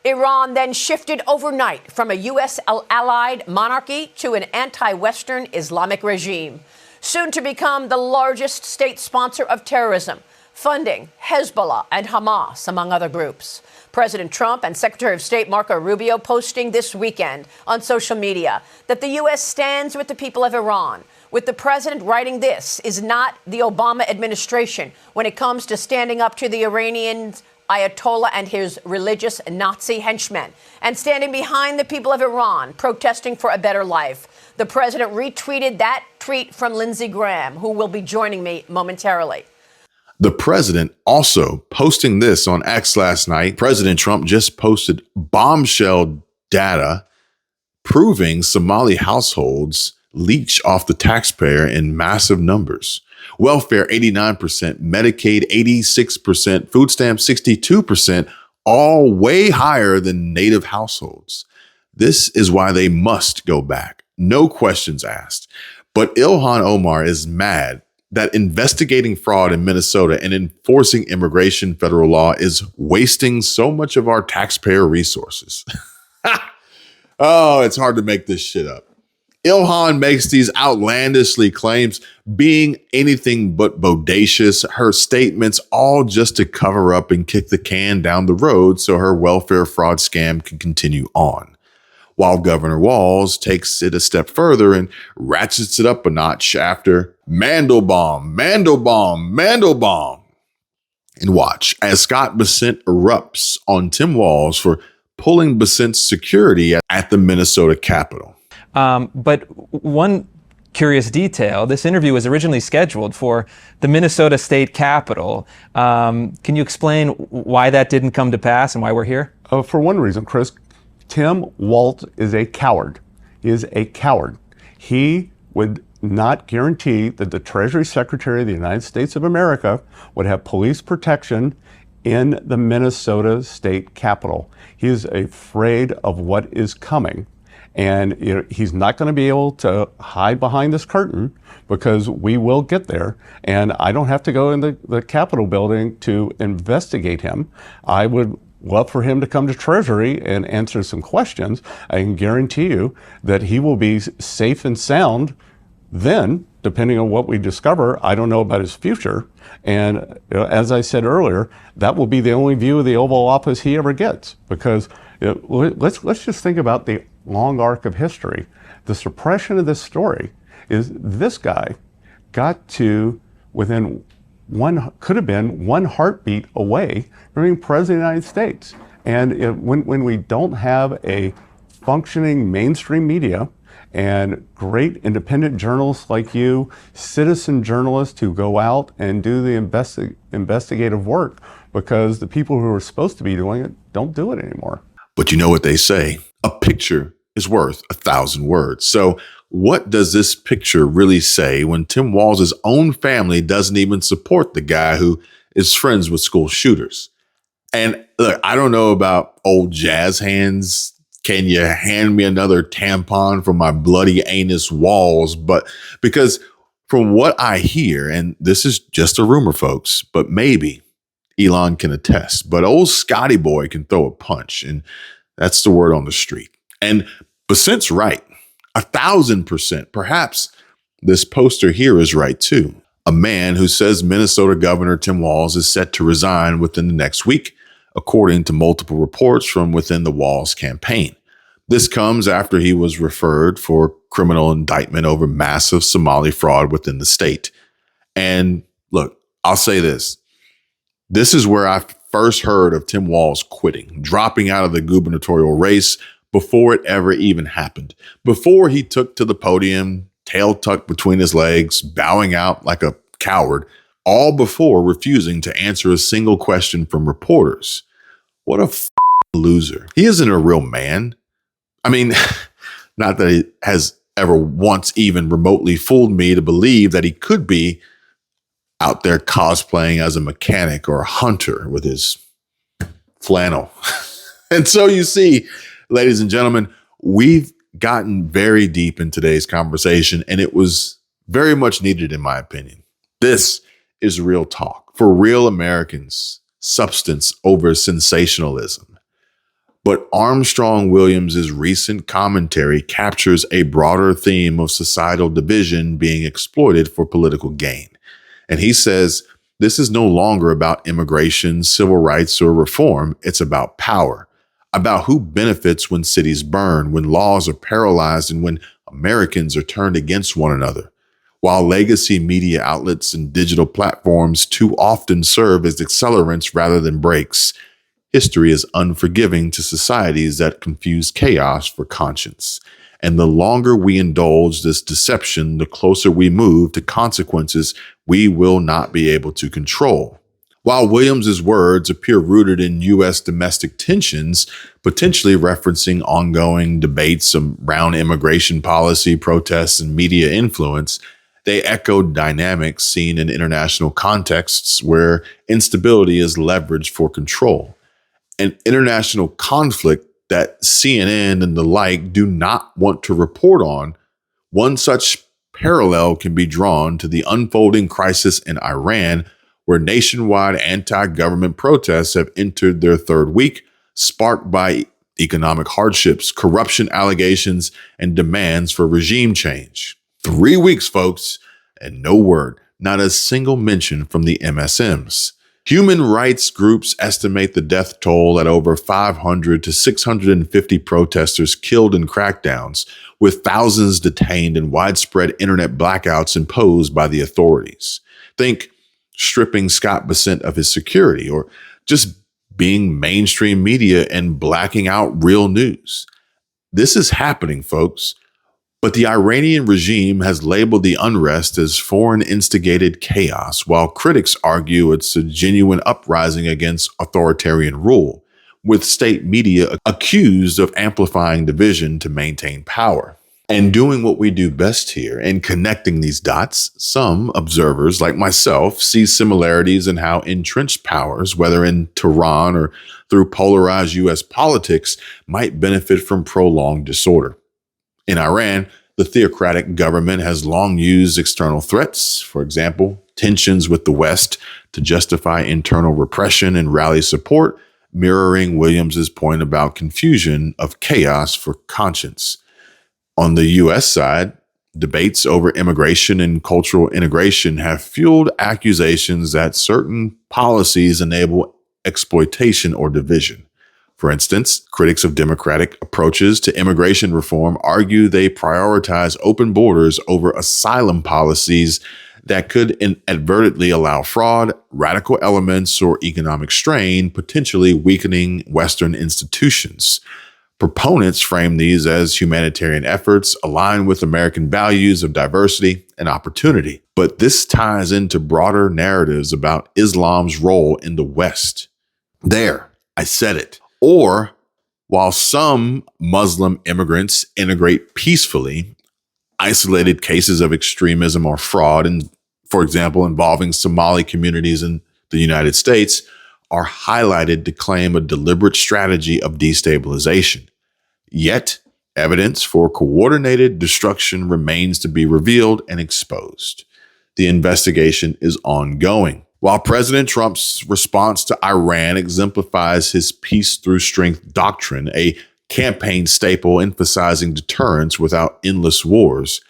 Iran then shifted overnight from a U.S.-allied monarchy to an anti-Western Islamic regime, soon to become the largest state sponsor of terrorism, funding Hezbollah and Hamas, among other groups. President Trump and Secretary of State Marco Rubio posting this weekend on social media that the U.S. stands with the people of Iran, with the president writing this is not the Obama administration when it comes to standing up to the Iranians, Ayatollah and his religious Nazi henchmen, and standing behind the people of Iran protesting for a better life. The president retweeted that tweet from Lindsey Graham, who will be joining me momentarily. The president also posting this on X last night. President Trump just posted bombshell data proving Somali households leech off the taxpayer in massive numbers. Welfare, 89%, Medicaid, 86%, food stamps, 62%, all way higher than native households. This is why they must go back. No questions asked. But Ilhan Omar is mad that investigating fraud in Minnesota and enforcing immigration federal law is wasting so much of our taxpayer resources. Oh, it's hard to make this shit up. Ilhan makes these outlandishly claims, being anything but bodacious. Her statements all just to cover up and kick the can down the road so her welfare fraud scam can continue on. While Governor Walz takes it a step further and ratchets it up a notch after Mandelbaum. And watch as Scott Bessent erupts on Tim Walz for pulling Bessent's security at the Minnesota Capitol. But one curious detail, this interview was originally scheduled for the Minnesota State Capitol. Can you explain why that didn't come to pass and why we're here? For one reason, Chris, Tim Walz is a coward. He is a coward. He would not guarantee that the Treasury Secretary of the United States of America would have police protection in the Minnesota State Capitol. He is afraid of what is coming. And he's not going to be able to hide behind this curtain because we will get there. And I don't have to go in the Capitol building to investigate him. I would love for him to come to Treasury and answer some questions. I can guarantee you that he will be safe and sound then, depending on what we discover. I don't know about his future. And as I said earlier, that will be the only view of the Oval Office he ever gets. Because let's just think about the long arc of history. The suppression of this story is this guy got to within could have been one heartbeat away from being president of the United States. And when we don't have a functioning mainstream media and great independent journalists like you, citizen journalists who go out and do the investigative work because the people who are supposed to be doing it don't do it anymore. But you know what they say, a picture is worth 1,000 words. So what does this picture really say when Tim Walz's own family doesn't even support the guy who is friends with school shooters? And look, I don't know about old jazz hands. Can you hand me another tampon from my bloody anus walls? But because from what I hear, and this is just a rumor, folks, but maybe Elon can attest, but old Scotty boy can throw a punch, and that's the word on the street. And Bessent's right, 1,000%. Perhaps this poster here is right too. a man who says Minnesota Governor Tim Walz is set to resign within the next week, according to multiple reports from within the Walz campaign. This comes after he was referred for criminal indictment over massive Somali fraud within the state. And look, I'll say this. This is where I first heard of Tim Walz quitting, dropping out of the gubernatorial race before it ever even happened. Before he took to the podium, tail tucked between his legs, bowing out like a coward, all before refusing to answer a single question from reporters. What a loser. He isn't a real man. I mean, not that he has ever once even remotely fooled me to believe that he could be out there cosplaying as a mechanic or a hunter with his flannel. And so you see, ladies and gentlemen, we've gotten very deep in today's conversation, and it was very much needed, in my opinion. This is real talk for real Americans, substance over sensationalism. But Armstrong Williams' recent commentary captures a broader theme of societal division being exploited for political gain. And he says, this is no longer about immigration, civil rights, or reform. It's about power, about who benefits when cities burn, when laws are paralyzed, and when Americans are turned against one another. While legacy media outlets and digital platforms too often serve as accelerants rather than brakes, history is unforgiving to societies that confuse chaos for conscience. And the longer we indulge this deception, the closer we move to consequences we will not be able to control. While Williams's words appear rooted in U.S. domestic tensions, potentially referencing ongoing debates around immigration policy, protests, and media influence, they echo dynamics seen in international contexts where instability is leveraged for control. An international conflict that CNN and the like do not want to report on. One such parallel can be drawn to the unfolding crisis in Iran, where nationwide anti-government protests have entered their third week, sparked by economic hardships, corruption allegations, and demands for regime change. 3 weeks, folks, and no word, not a single mention from the MSMs. Human rights groups estimate the death toll at over 500 to 650 protesters killed in crackdowns, with thousands detained and widespread internet blackouts imposed by the authorities. Think stripping Scott Bessent of his security, or just being mainstream media and blacking out real news. This is happening, folks. But the Iranian regime has labeled the unrest as foreign-instigated chaos, while critics argue it's a genuine uprising against authoritarian rule, with state media accused of amplifying division to maintain power. And doing what we do best here and connecting these dots, some observers like myself see similarities in how entrenched powers, whether in Tehran or through polarized U.S. politics, might benefit from prolonged disorder. In Iran, the theocratic government has long used external threats, for example, tensions with the West, to justify internal repression and rally support, mirroring Williams's point about confusion of chaos for conscience. On the U.S. side, debates over immigration and cultural integration have fueled accusations that certain policies enable exploitation or division. For instance, critics of Democratic approaches to immigration reform argue they prioritize open borders over asylum policies that could inadvertently allow fraud, radical elements, or economic strain, potentially weakening Western institutions. Proponents frame these as humanitarian efforts aligned with American values of diversity and opportunity. But this ties into broader narratives about Islam's role in the West. There, I said it. Or, while some Muslim immigrants integrate peacefully, isolated cases of extremism or fraud, and for example, involving Somali communities in the United States, are highlighted to claim a deliberate strategy of destabilization. Yet, evidence for coordinated destruction remains to be revealed and exposed. The investigation is ongoing. While President Trump's response to Iran exemplifies his peace through strength doctrine, a campaign staple emphasizing deterrence without endless wars,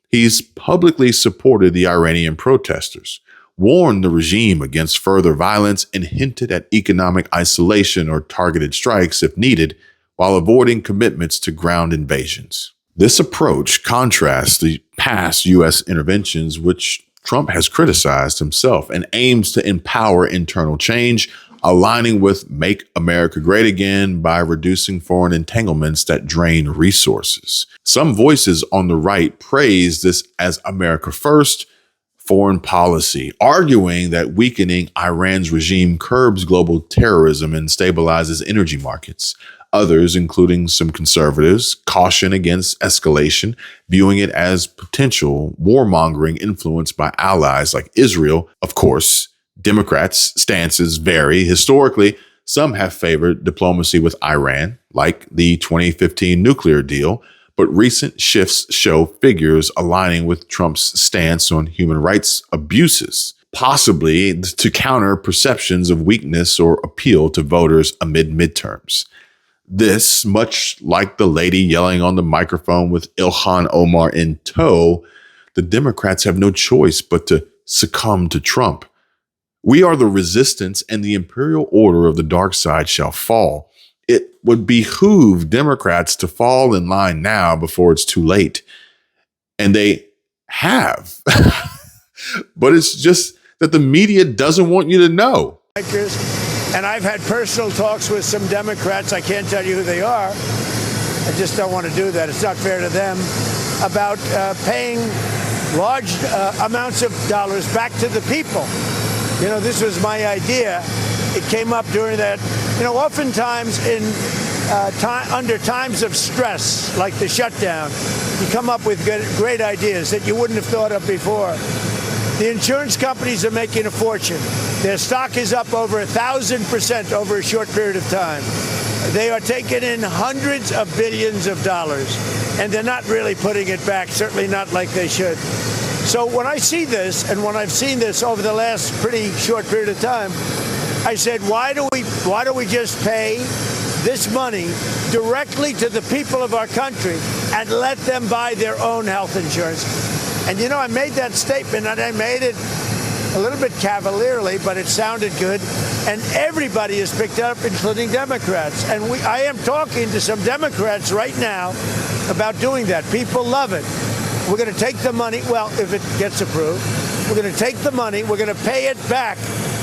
He's publicly supported the Iranian protesters, warned the regime against further violence, and hinted at economic isolation or targeted strikes if needed, while avoiding commitments to ground invasions. This approach contrasts the past U.S. interventions, which Trump has criticized himself, and aims to empower internal change, aligning with Make America Great Again by reducing foreign entanglements that drain resources. Some voices on the right praise this as America First foreign policy, arguing that weakening Iran's regime curbs global terrorism and stabilizes energy markets. Others, including some conservatives, caution against escalation, viewing it as potential warmongering influenced by allies like Israel. Of course, Democrats' stances vary. Historically, some have favored diplomacy with Iran, like the 2015 nuclear deal, but recent shifts show figures aligning with Trump's stance on human rights abuses, possibly to counter perceptions of weakness or appeal to voters amid midterms. This, much like the lady yelling on the microphone with Ilhan Omar in tow, the Democrats have no choice but to succumb to Trump. We are the resistance, and the imperial order of the dark side shall fall. It would behoove Democrats to fall in line now before it's too late. And they have. But it's just that the media doesn't want you to know. And I've had personal talks with some Democrats. I can't tell you who they are. I just don't want to do that. It's not fair to them. About paying large amounts of dollars back to the people. You know, this was my idea. It came up during that. You know, oftentimes under times of stress, like the shutdown, you come up with great ideas that you wouldn't have thought of before. The insurance companies are making a fortune. Their stock is up over 1,000% over a short period of time. They are taking in hundreds of billions of dollars, and they're not really putting it back, certainly not like they should. So when I see this, and when I've seen this over the last pretty short period of time, I said, why do we just pay this money directly to the people of our country and let them buy their own health insurance? And you know, I made that statement, and I made it a little bit cavalierly, but it sounded good. And everybody has picked it up, including Democrats. And I am talking to some Democrats right now about doing that. People love it. We're going to take the money. Well, if it gets approved, we're going to take the money. We're going to pay it back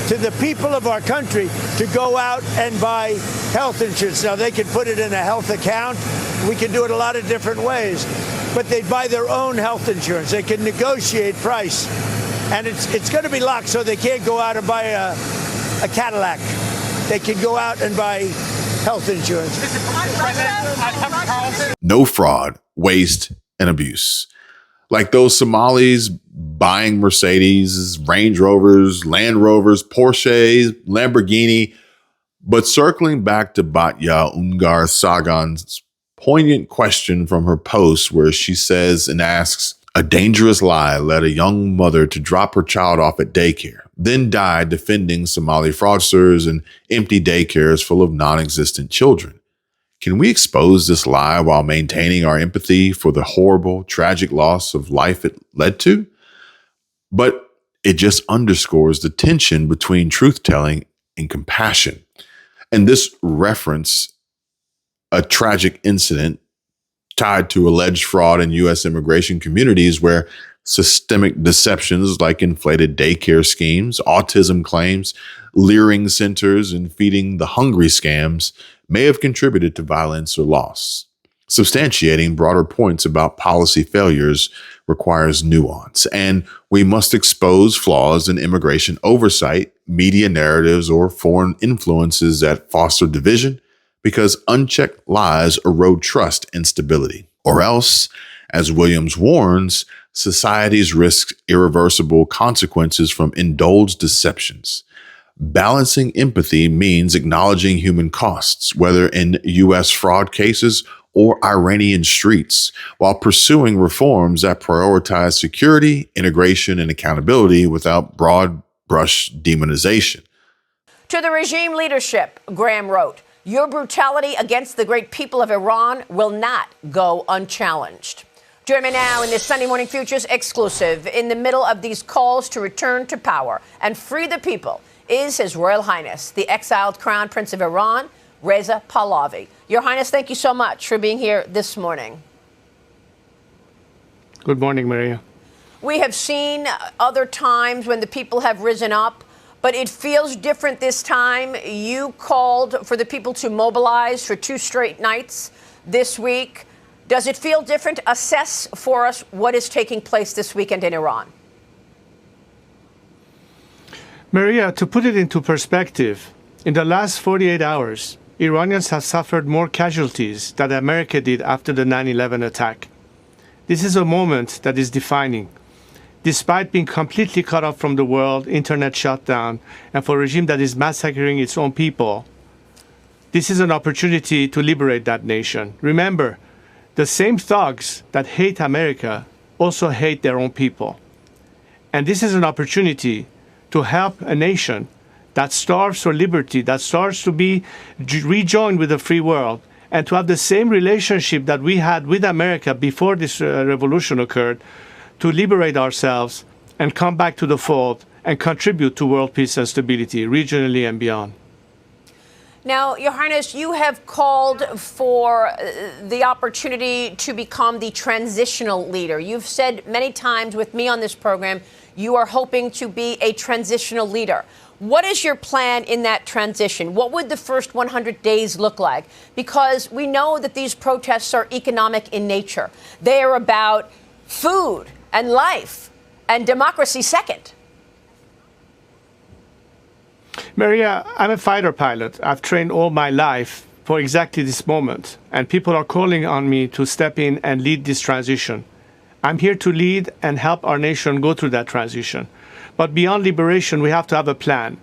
to the people of our country to go out and buy health insurance. Now, they can put it in a health account. We can do it a lot of different ways. But they buy their own health insurance. They can negotiate price. And it's going to be locked, so they can't go out and buy a Cadillac. They can go out and buy health insurance. No fraud, waste, and abuse. Like those Somalis buying Mercedes, Range Rovers, Land Rovers, Porsches, Lamborghini. But circling back to Batya Ungar Sagan's poignant question from her post, where she says and asks, a dangerous lie led a young mother to drop her child off at daycare, then died defending Somali fraudsters and empty daycares full of non-existent children. Can we expose this lie while maintaining our empathy for the horrible, tragic loss of life it led to? But it just underscores the tension between truth-telling and compassion. And this reference a tragic incident tied to alleged fraud in U.S. immigration communities where systemic deceptions like inflated daycare schemes, autism claims, leering centers, and feeding the hungry scams may have contributed to violence or loss. Substantiating broader points about policy failures requires nuance, and we must expose flaws in immigration oversight, media narratives, or foreign influences that foster division, because unchecked lies erode trust and stability. Or else, as Williams warns, societies risk irreversible consequences from indulged deceptions. Balancing empathy means acknowledging human costs, whether in U.S. fraud cases or Iranian streets, while pursuing reforms that prioritize security, integration, and accountability without broad brush demonization. To the regime leadership, Graham wrote, your brutality against the great people of Iran will not go unchallenged. Join me now in this Sunday Morning Futures exclusive. In the middle of these calls to return to power and free the people is His Royal Highness, the exiled Crown Prince of Iran, Reza Pahlavi. Your Highness, thank you so much for being here this morning. Good morning, Maria. We have seen other times when the people have risen up, but it feels different this time. You called for the people to mobilize for 2 straight nights this week. Does it feel different? Assess for us what is taking place this weekend in Iran. Maria, to put it into perspective, in the last 48 hours, Iranians have suffered more casualties than America did after the 9/11 attack. This is a moment that is defining. Despite being completely cut off from the world, internet shut down, and for a regime that is massacring its own people, this is an opportunity to liberate that nation. Remember, the same thugs that hate America also hate their own people. And this is an opportunity to help a nation that starves for liberty, that starts to be rejoined with the free world, and to have the same relationship that we had with America before this revolution occurred, to liberate ourselves and come back to the fold and contribute to world peace and stability regionally and beyond. Now, Your Highness, you have called for the opportunity to become the transitional leader. You've said many times with me on this program, you are hoping to be a transitional leader. What is your plan in that transition? What would the first 100 days look like? Because we know that these protests are economic in nature. They are about food and life and democracy second. Maria, I'm a fighter pilot. I've trained all my life for exactly this moment, and people are calling on me to step in and lead this transition. I'm here to lead and help our nation go through that transition. But beyond liberation, we have to have a plan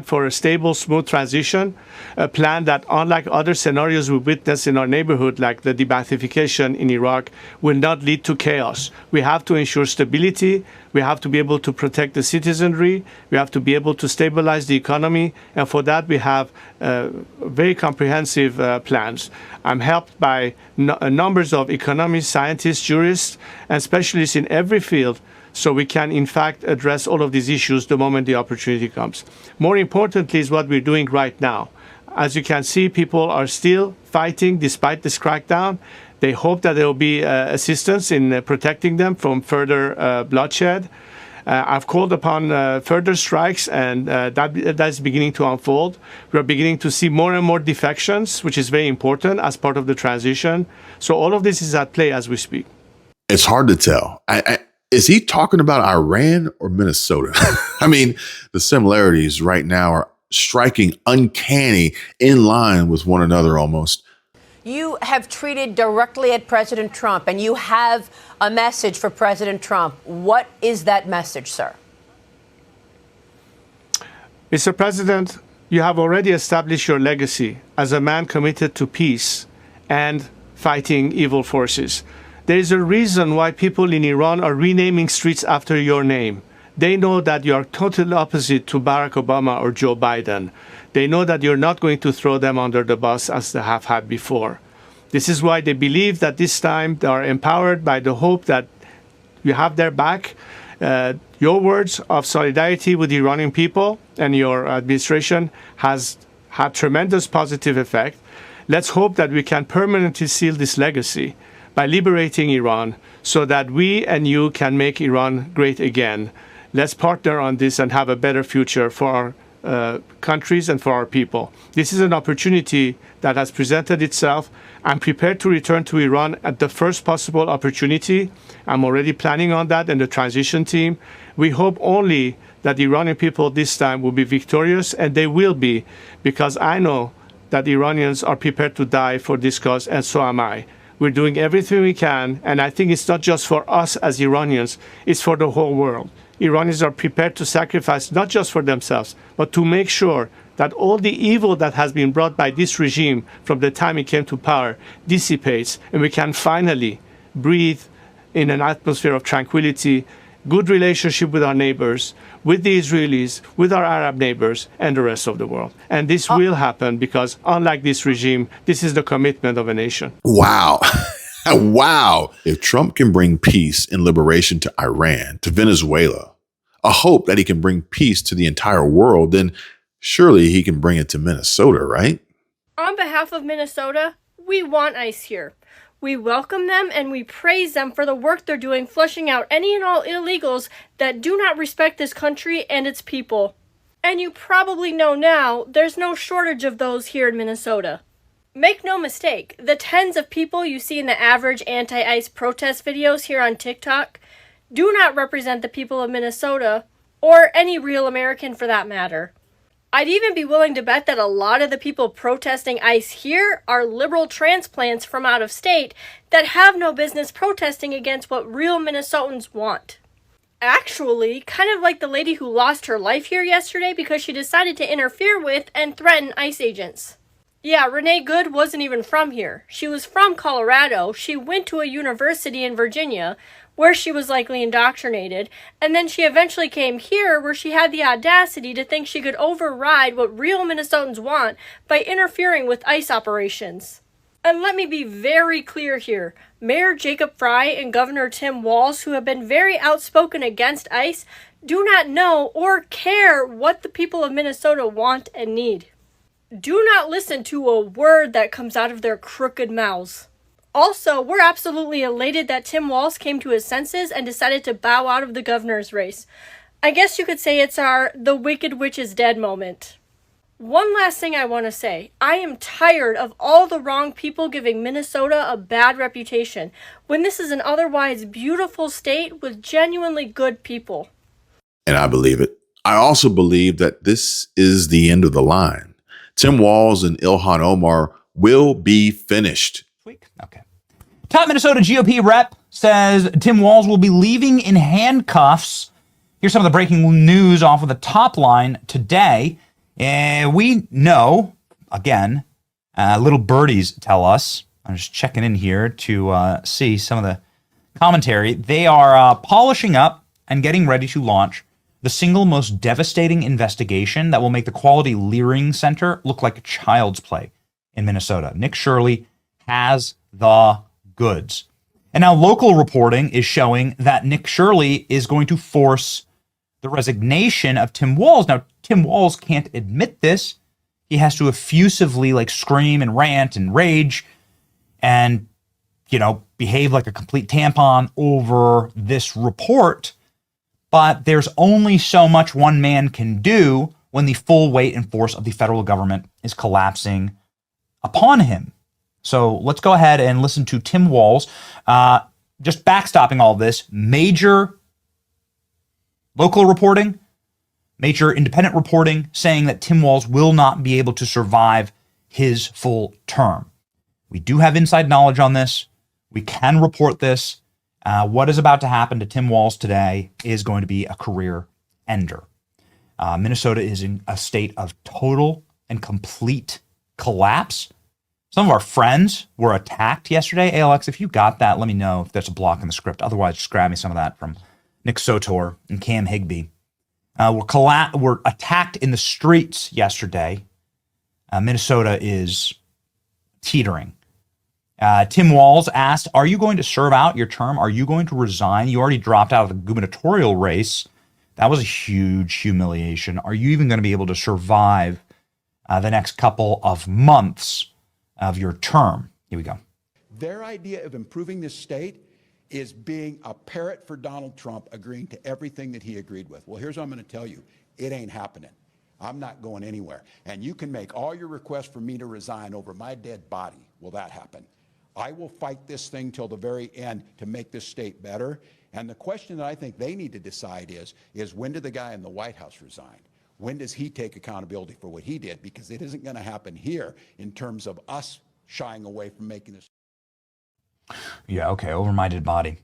for a stable, smooth transition, a plan that, unlike other scenarios we witness in our neighborhood, like the de-Baathification in Iraq, will not lead to chaos. We have to ensure stability. We have to be able to protect the citizenry. We have to be able to stabilize the economy. And for that, we have very comprehensive plans. I'm helped by numbers of economists, scientists, jurists, and specialists in every field, so we can, in fact, address all of these issues the moment the opportunity comes. More importantly is what we're doing right now. As you can see, people are still fighting despite this crackdown. They hope that there will be assistance in protecting them from further bloodshed. I've called upon further strikes, and that's beginning to unfold. We're beginning to see more and more defections, which is very important as part of the transition. So all of this is at play as we speak. It's hard to tell. Is he talking about Iran or Minnesota? I mean, the similarities right now are striking uncanny, in line with one another almost. You have tweeted directly at President Trump, and you have a message for President Trump. What is that message, sir? Mr. President, you have already established your legacy as a man committed to peace and fighting evil forces. There is a reason why people in Iran are renaming streets after your name. They know that you are totally opposite to Barack Obama or Joe Biden. They know that you're not going to throw them under the bus as they have had before. This is why they believe that this time they are empowered by the hope that you have their back. Your words of solidarity with the Iranian people and your administration has had tremendous positive effect. Let's hope that we can permanently seal this legacy by liberating Iran so that we and you can make Iran great again. Let's partner on this and have a better future for our countries and for our people. This is an opportunity that has presented itself. I'm prepared to return to Iran at the first possible opportunity. I'm already planning on that and the transition team. We hope only that the Iranian people this time will be victorious, and they will be, because I know that Iranians are prepared to die for this cause, and so am I. We're doing everything we can, and I think it's not just for us as Iranians, it's for the whole world. Iranians are prepared to sacrifice not just for themselves, but to make sure that all the evil that has been brought by this regime from the time it came to power dissipates, and we can finally breathe in an atmosphere of tranquility, good relationship with our neighbors, with the Israelis, with our Arab neighbors, and the rest of the world. And this will happen because, unlike this regime, this is the commitment of a nation. Wow. Wow. If Trump can bring peace and liberation to Iran, to Venezuela, a hope that he can bring peace to the entire world, then surely he can bring it to Minnesota, right? On behalf of Minnesota, we want ICE here. We welcome them and we praise them for the work they're doing flushing out any and all illegals that do not respect this country and its people. And you probably know now, there's no shortage of those here in Minnesota. Make no mistake, the tens of people you see in the average anti-ICE protest videos here on TikTok do not represent the people of Minnesota, or any real American for that matter. I'd even be willing to bet that a lot of the people protesting ICE here are liberal transplants from out of state that have no business protesting against what real Minnesotans want. Actually, kind of like the lady who lost her life here yesterday because she decided to interfere with and threaten ICE agents. Yeah, Renee Good wasn't even from here. She was from Colorado. She went to a university in Virginia, where she was likely indoctrinated, and then she eventually came here where she had the audacity to think she could override what real Minnesotans want by interfering with ICE operations. And let me be very clear here. Mayor Jacob Fry and Governor Tim Walz, who have been very outspoken against ICE, do not know or care what the people of Minnesota want and need. Do not listen to a word that comes out of their crooked mouths. Also, we're absolutely elated that Tim Walz came to his senses and decided to bow out of the governor's race. I guess you could say it's our "the wicked witch is dead" moment. One last thing I want to say. I am tired of all the wrong people giving Minnesota a bad reputation when this is an otherwise beautiful state with genuinely good people. And I believe it. I also believe that this is the end of the line. Tim Walz and Ilhan Omar will be finished. Okay. Top Minnesota GOP rep says Tim Walz will be leaving in handcuffs. Here's some of the breaking news off of the top line today. We know, again, little birdies tell us. I'm just checking in here to see some of the commentary. They are polishing up and getting ready to launch the single most devastating investigation that will make the Quality Leering Center look like a child's play in Minnesota. Nick Shirley has the goods. And now local reporting is showing that Nick Shirley is going to force the resignation of Tim Walz. Now, Tim Walz can't admit this. He has to effusively scream and rant and rage and, behave like a complete tampon over this report. But there's only so much one man can do when the full weight and force of the federal government is collapsing upon him. So let's go ahead and listen to Tim Walz, just backstopping all this. Major local reporting, major independent reporting, saying that Tim Walz will not be able to survive his full term. We do have inside knowledge on this. We can report this. What is about to happen to Tim Walz today is going to be a career ender. Minnesota is in a state of total and complete collapse. Some of our friends were attacked yesterday. ALX, if you got that, let me know if there's a block in the script. Otherwise, just grab me some of that from Nick Sotor and Cam Higbee. Were attacked in the streets yesterday. Minnesota is teetering. Tim Walz asked, are you going to serve out your term? Are you going to resign? You already dropped out of the gubernatorial race. That was a huge humiliation. Are you even going to be able to survive the next couple of months of your term? Here we go. Their idea of improving this state is being a parrot for Donald Trump, agreeing to everything that he agreed with. Well, here's what I'm going to tell you. It ain't happening. I'm not going anywhere. And you can make all your requests for me to resign over my dead body. Will that happen? I will fight this thing till the very end to make this state better. And the question that I think they need to decide is when did the guy in the White House resign? When does he take accountability for what he did? Because it isn't going to happen here in terms of us shying away from making this. Yeah, okay, over my dead body.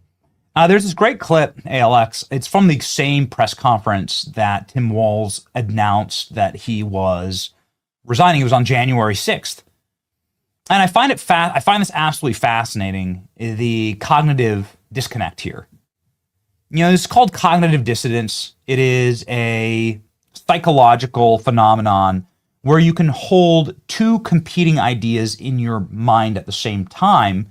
There's this great clip, ALX. It's from the same press conference that Tim Walz announced that he was resigning. It was on January 6th. And I find this absolutely fascinating, the cognitive disconnect here. It's called cognitive dissonance. It is a psychological phenomenon where you can hold two competing ideas in your mind at the same time,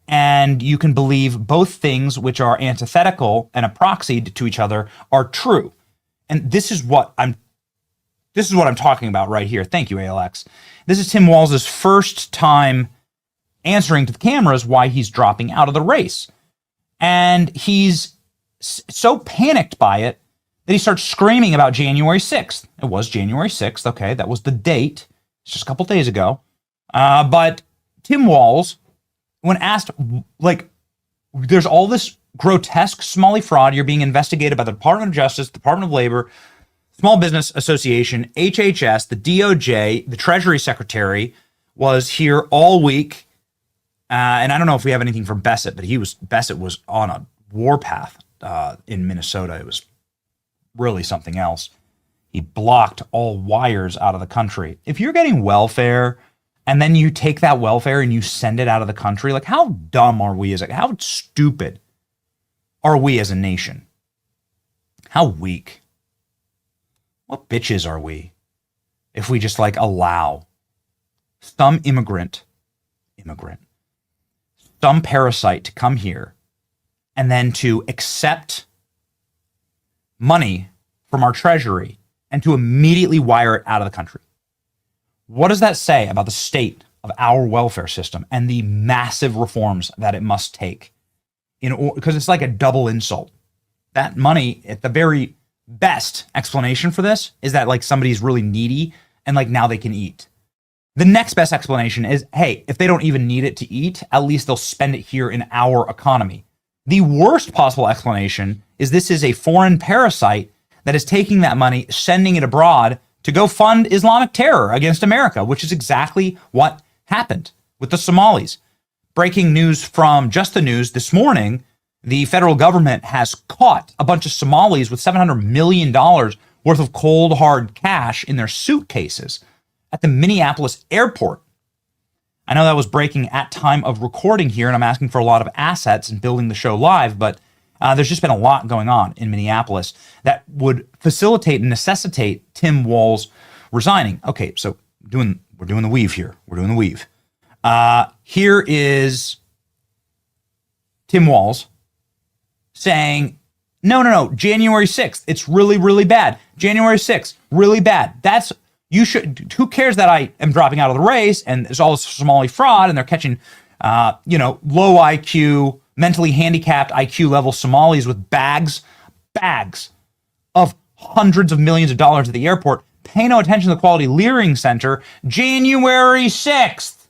and you can believe both things which are antithetical and approxied to each other are true. And this is what I'm talking about right here. Thank you, ALX. This is Tim Walz's first time answering to the cameras why he's dropping out of the race. And he's so panicked by it that he starts screaming about January 6th. It was January 6th. Okay, that was the date. It's just a couple days ago. But Tim Walz, when asked, like, there's all this grotesque Somali fraud, you're being investigated by the Department of Justice, Department of Labor, Small Business Association, HHS, the DOJ, the Treasury Secretary was here all week. And I don't know if we have anything from Bessett, but Bessett was on a warpath in Minnesota. It was really something else. He blocked all wires out of the country. If you're getting welfare and then you take that welfare and you send it out of the country, like, how dumb are we how stupid are we as a nation? How weak? What bitches are we if we just like allow some immigrant, some parasite to come here and then to accept money from our treasury and to immediately wire it out of the country? What does that say about the state of our welfare system and the massive reforms that it must take? Because it's like a double insult. That money, at the very best explanation for this, is that like somebody's really needy and like now they can eat. The next best explanation is, hey, if they don't even need it to eat, at least they'll spend it here in our economy. The worst possible explanation is this is a foreign parasite that is taking that money, sending it abroad to go fund Islamic terror against America, which is exactly what happened with the Somalis. Breaking news from Just the News this morning, the federal government has caught a bunch of Somalis with $700 million worth of cold, hard cash in their suitcases at the Minneapolis airport. I know that was breaking at time of recording here, and I'm asking for a lot of assets and building the show live, but there's just been a lot going on in Minneapolis that would facilitate and necessitate Tim Walz resigning. Okay, so we're doing the weave here. We're doing the weave. Here is Tim Walz saying, no, January 6th, it's really, really bad. January 6th, really bad. Who cares that I am dropping out of the race and there's all this Somali fraud and they're catching, low IQ, mentally handicapped IQ level Somalis with bags of hundreds of millions of dollars at the airport. Pay no attention to the Quality Leering Center. January 6th.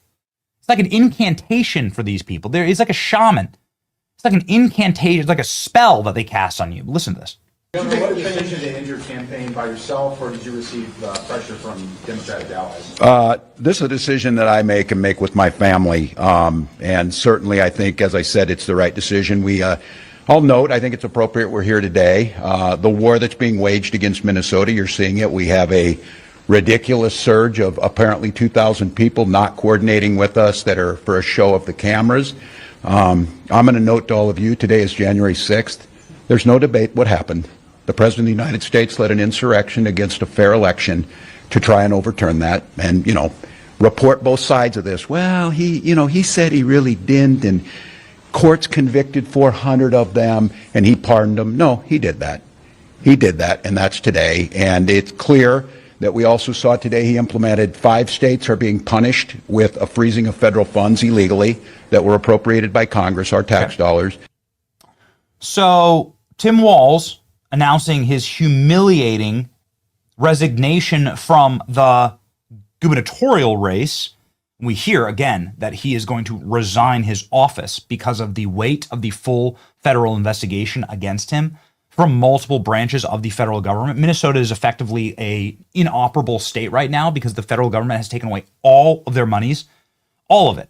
It's like an incantation for these people. It's like a shaman. It's like an incantation. It's like a spell that they cast on you. Listen to this. Governor, what decision to end your campaign by yourself, or did you receive pressure from Democratic allies? This is a decision that I make and make with my family. And certainly, I think, as I said, it's the right decision. I'll note, I think it's appropriate we're here today. The war that's being waged against Minnesota, you're seeing it. We have a ridiculous surge of apparently 2,000 people not coordinating with us that are for a show of the cameras. I'm going to note to all of you, today is January 6th. There's no debate what happened. The President of the United States led an insurrection against a fair election to try and overturn that and, report both sides of this. Well, he said he really didn't, and courts convicted 400 of them, and he pardoned them. No, he did that. He did that, and that's today. And it's clear that we also saw today he implemented 5 states are being punished with a freezing of federal funds illegally that were appropriated by Congress, our tax dollars. So Tim Walz announcing his humiliating resignation from the gubernatorial race. We hear again that he is going to resign his office because of the weight of the full federal investigation against him from multiple branches of the federal government. Minnesota is effectively a inoperable state right now because the federal government has taken away all of their monies, all of it.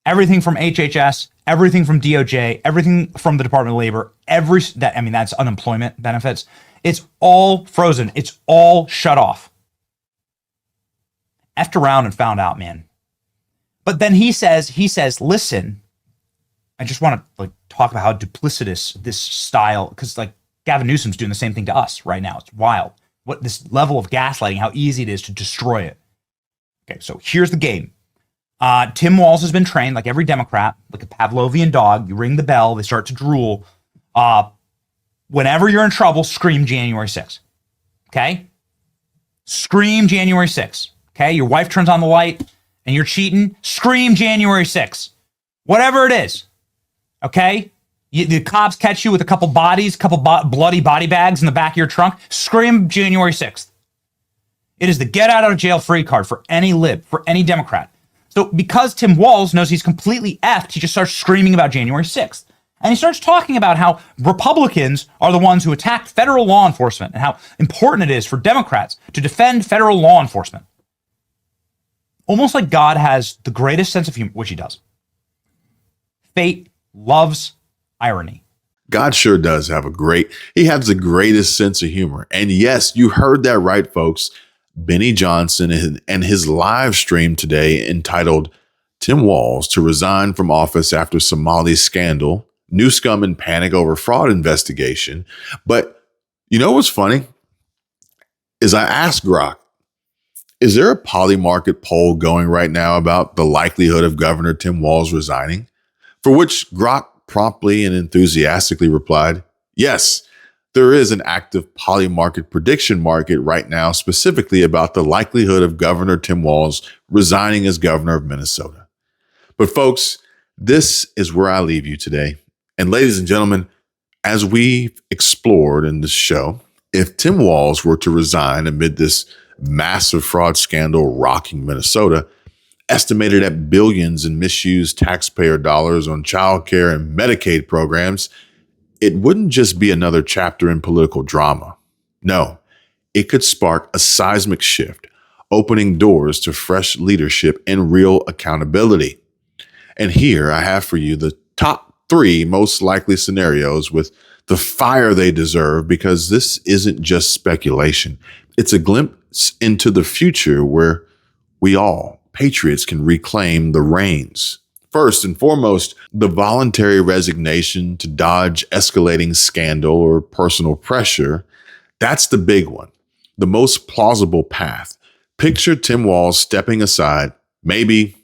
Everything from HHS, everything from DOJ, everything from the Department of Labor, that's unemployment benefits. It's all frozen. It's all shut off. Effed around and found out, man. But then he says, listen, I just want to talk about how duplicitous this style, because Gavin Newsom's doing the same thing to us right now. It's wild. What this level of gaslighting, how easy it is to destroy it. Okay, so here's the game. Tim Walz has been trained like every Democrat, like a Pavlovian dog. You ring the bell, they start to drool. Whenever you're in trouble, scream January 6th. Okay? Scream January 6th. Okay? Your wife turns on the light and you're cheating, scream January 6th. Whatever it is. Okay? The cops catch you with a couple bodies, bloody body bags in the back of your trunk, scream January 6th. It is the get out of jail free card for any lib, for any Democrat. So because Tim Walz knows he's completely effed, he just starts screaming about January 6th. And he starts talking about how Republicans are the ones who attacked federal law enforcement and how important it is for Democrats to defend federal law enforcement. Almost like God has the greatest sense of humor, which he does. Fate loves irony. God sure does have he has the greatest sense of humor. And yes, you heard that right, folks. Benny Johnson and his live stream today entitled Tim Walz to resign from office after Somali scandal, new scum and panic over fraud investigation. But you know what's funny? Is I asked Grok, is there a Polymarket poll going right now about the likelihood of Governor Tim Walz resigning? For which Grok promptly and enthusiastically replied, yes, there is an active Polymarket prediction market right now specifically about the likelihood of Governor Tim Walz resigning as governor of Minnesota. But folks, this is where I leave you today. And ladies and gentlemen, as we've explored in this show, if Tim Walz were to resign amid this massive fraud scandal rocking Minnesota, estimated at billions in misused taxpayer dollars on childcare and Medicaid programs, it wouldn't just be another chapter in political drama. No, it could spark a seismic shift, opening doors to fresh leadership and real accountability. And here I have for you the top 3 most likely scenarios with the fire they deserve, because this isn't just speculation. It's a glimpse into the future where we all, patriots, can reclaim the reins. First and foremost, the voluntary resignation to dodge escalating scandal or personal pressure. That's the big one, the most plausible path. Picture Tim Walz stepping aside, maybe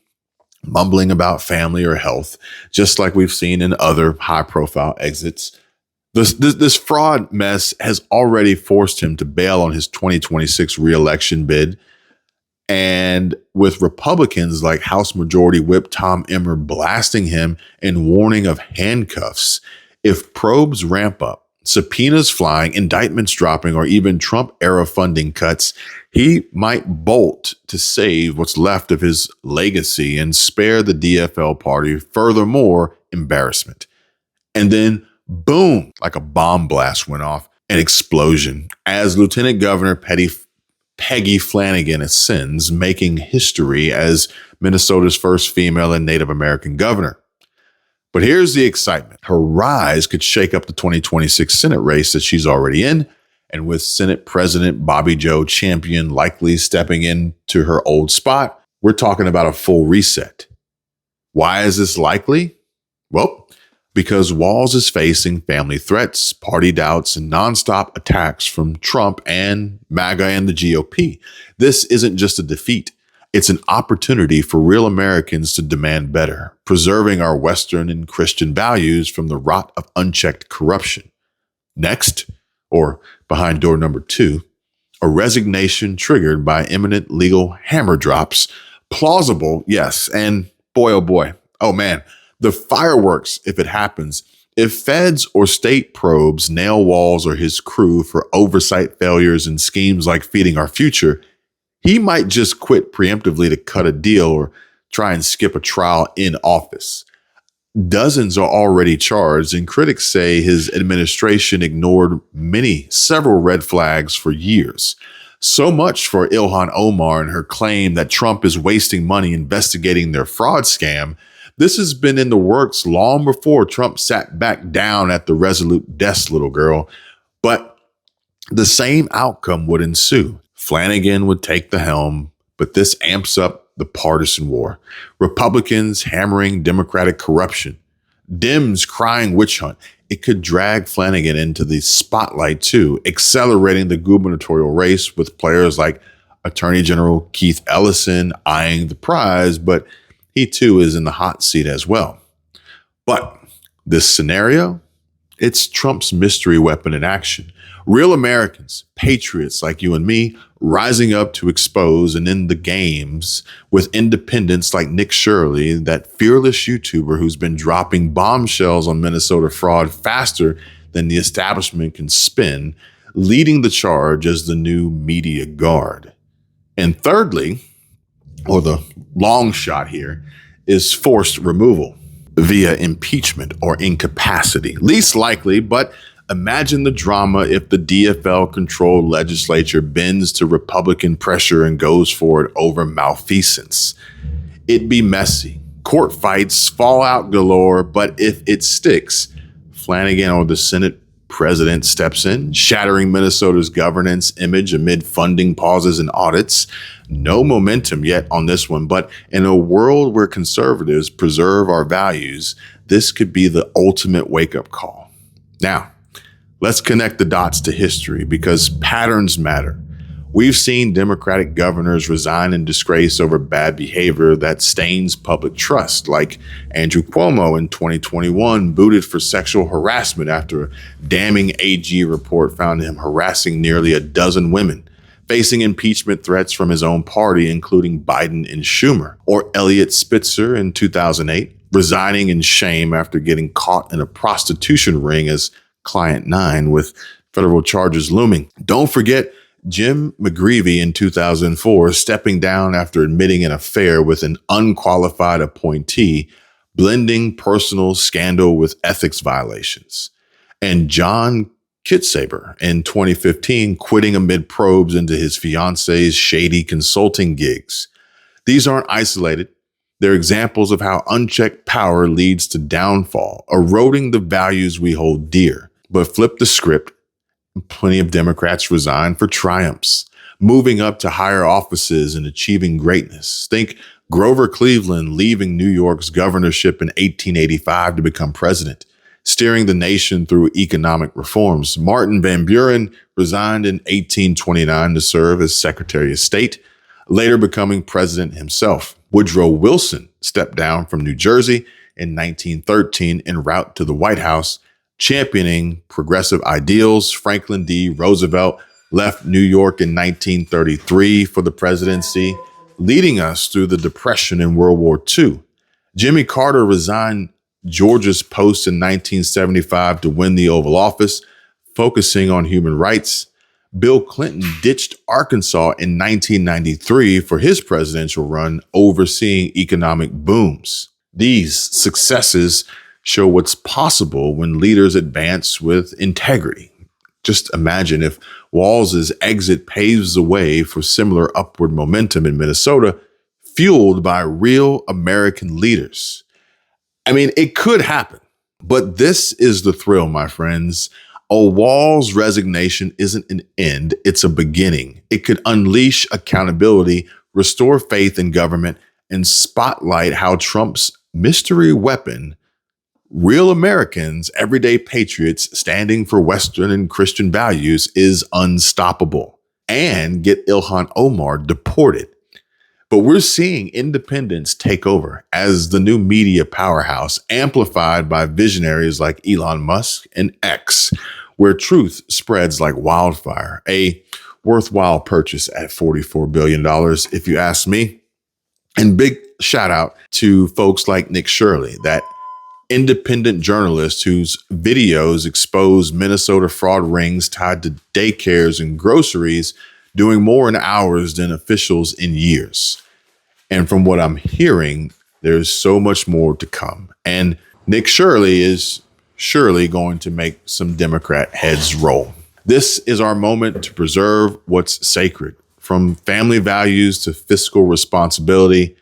mumbling about family or health, just like we've seen in other high-profile exits. This fraud mess has already forced him to bail on his 2026 reelection bid. And with Republicans like House Majority Whip Tom Emmer blasting him and warning of handcuffs, if probes ramp up, subpoenas flying, indictments dropping, or even Trump-era funding cuts, he might bolt to save what's left of his legacy and spare the DFL party furthermore embarrassment. And then, boom, like a bomb blast went off, an explosion, as Lieutenant Governor Peggy Flanagan ascends, making history as Minnesota's first female and Native American governor. But here's the excitement. Her rise could shake up the 2026 Senate race that she's already in, and with Senate President Bobby Joe Champion likely stepping into her old spot, we're talking about a full reset. Why is this likely? Well, because Walz is facing family threats, party doubts, and nonstop attacks from Trump and MAGA and the GOP. This isn't just a defeat. It's an opportunity for real Americans to demand better, preserving our Western and Christian values from the rot of unchecked corruption. Next, or behind door number 2, a resignation triggered by imminent legal hammer drops. Plausible, yes, and boy, oh boy, oh man, the fireworks if it happens. If feds or state probes nail Walz or his crew for oversight failures and schemes like Feeding Our Future, he might just quit preemptively to cut a deal or try and skip a trial in office. Dozens are already charged, and critics say his administration ignored several red flags for years. So much for Ilhan Omar and her claim that Trump is wasting money investigating their fraud scam. This has been in the works long before Trump sat back down at the resolute desk, little girl. But the same outcome would ensue. Flanagan would take the helm, but this amps up the partisan war. Republicans hammering Democratic corruption. Dems crying witch hunt. It could drag Flanagan into the spotlight too, accelerating the gubernatorial race with players like Attorney General Keith Ellison eyeing the prize, but he too is in the hot seat as well. But this scenario, it's Trump's mystery weapon in action. Real Americans, patriots like you and me, rising up to expose and end the games with independents like Nick Shirley, that fearless YouTuber who's been dropping bombshells on Minnesota fraud faster than the establishment can spin, leading the charge as the new media guard. And thirdly, or the long shot here, is forced removal via impeachment or incapacity. Least likely, but imagine the drama if the DFL-controlled legislature bends to Republican pressure and goes for it over malfeasance. It'd be messy. Court fights, fallout galore, but if it sticks, Flanagan or the Senate president steps in, shattering Minnesota's governance image amid funding pauses and audits. No momentum yet on this one, but in a world where conservatives preserve our values, this could be the ultimate wake-up call. Now, let's connect the dots to history because patterns matter. We've seen Democratic governors resign in disgrace over bad behavior that stains public trust, like Andrew Cuomo in 2021, booted for sexual harassment after a damning AG report found him harassing nearly a dozen women, facing impeachment threats from his own party, including Biden and Schumer. Or Elliot Spitzer in 2008, resigning in shame after getting caught in a prostitution ring as Client 9 with federal charges looming. Don't forget Jim McGreevey in 2004, stepping down after admitting an affair with an unqualified appointee, blending personal scandal with ethics violations. And John Kitsaber in 2015, quitting amid probes into his fiance's shady consulting gigs. These aren't isolated. They're examples of how unchecked power leads to downfall, eroding the values we hold dear. But flip the script. Plenty of Democrats resign for triumphs, moving up to higher offices and achieving greatness. Think Grover Cleveland leaving New York's governorship in 1885 to become president, steering the nation through economic reforms. Martin Van Buren resigned in 1829 to serve as Secretary of State, later becoming president himself. Woodrow Wilson stepped down from New Jersey in 1913 en route to the White House, championing progressive ideals. Franklin D. Roosevelt left New York in 1933 for the presidency, leading us through the Depression and World War II. Jimmy Carter resigned Georgia's post in 1975 to win the Oval Office, focusing on human rights. Bill Clinton ditched Arkansas in 1993 for his presidential run, overseeing economic booms. These successes show what's possible when leaders advance with integrity. Just imagine if Walz's exit paves the way for similar upward momentum in Minnesota, fueled by real American leaders. I mean, it could happen, but this is the thrill, my friends. A Walz resignation isn't an end, it's a beginning. It could unleash accountability, restore faith in government, and spotlight how Trump's mystery weapon, real Americans, everyday patriots standing for Western and Christian values, is unstoppable, and get Ilhan Omar deported. But we're seeing independents take over as the new media powerhouse, amplified by visionaries like Elon Musk and X, where truth spreads like wildfire. A worthwhile purchase at $44 billion, if you ask me. And big shout out to folks like Nick Shirley, that independent journalist whose videos expose Minnesota fraud rings tied to daycares and groceries, doing more in hours than officials in years. And from what I'm hearing, there's so much more to come. And Nick Shirley is surely going to make some Democrat heads roll. This is our moment to preserve what's sacred, from family values to fiscal responsibility.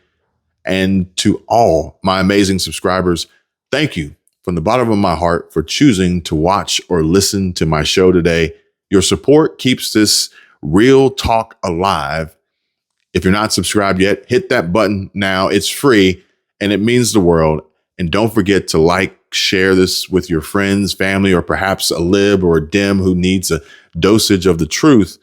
And to all my amazing subscribers, thank you from the bottom of my heart for choosing to watch or listen to my show today. Your support keeps this real talk alive. If you're not subscribed yet, hit that button now. It's free and it means the world. And don't forget to like, share this with your friends, family, or perhaps a lib or a dim who needs a dosage of the truth.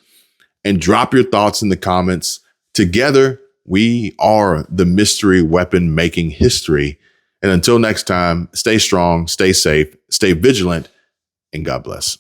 And drop your thoughts in the comments. Together, We are the mystery weapon making history. And until next time, stay strong, stay safe, stay vigilant, and God bless.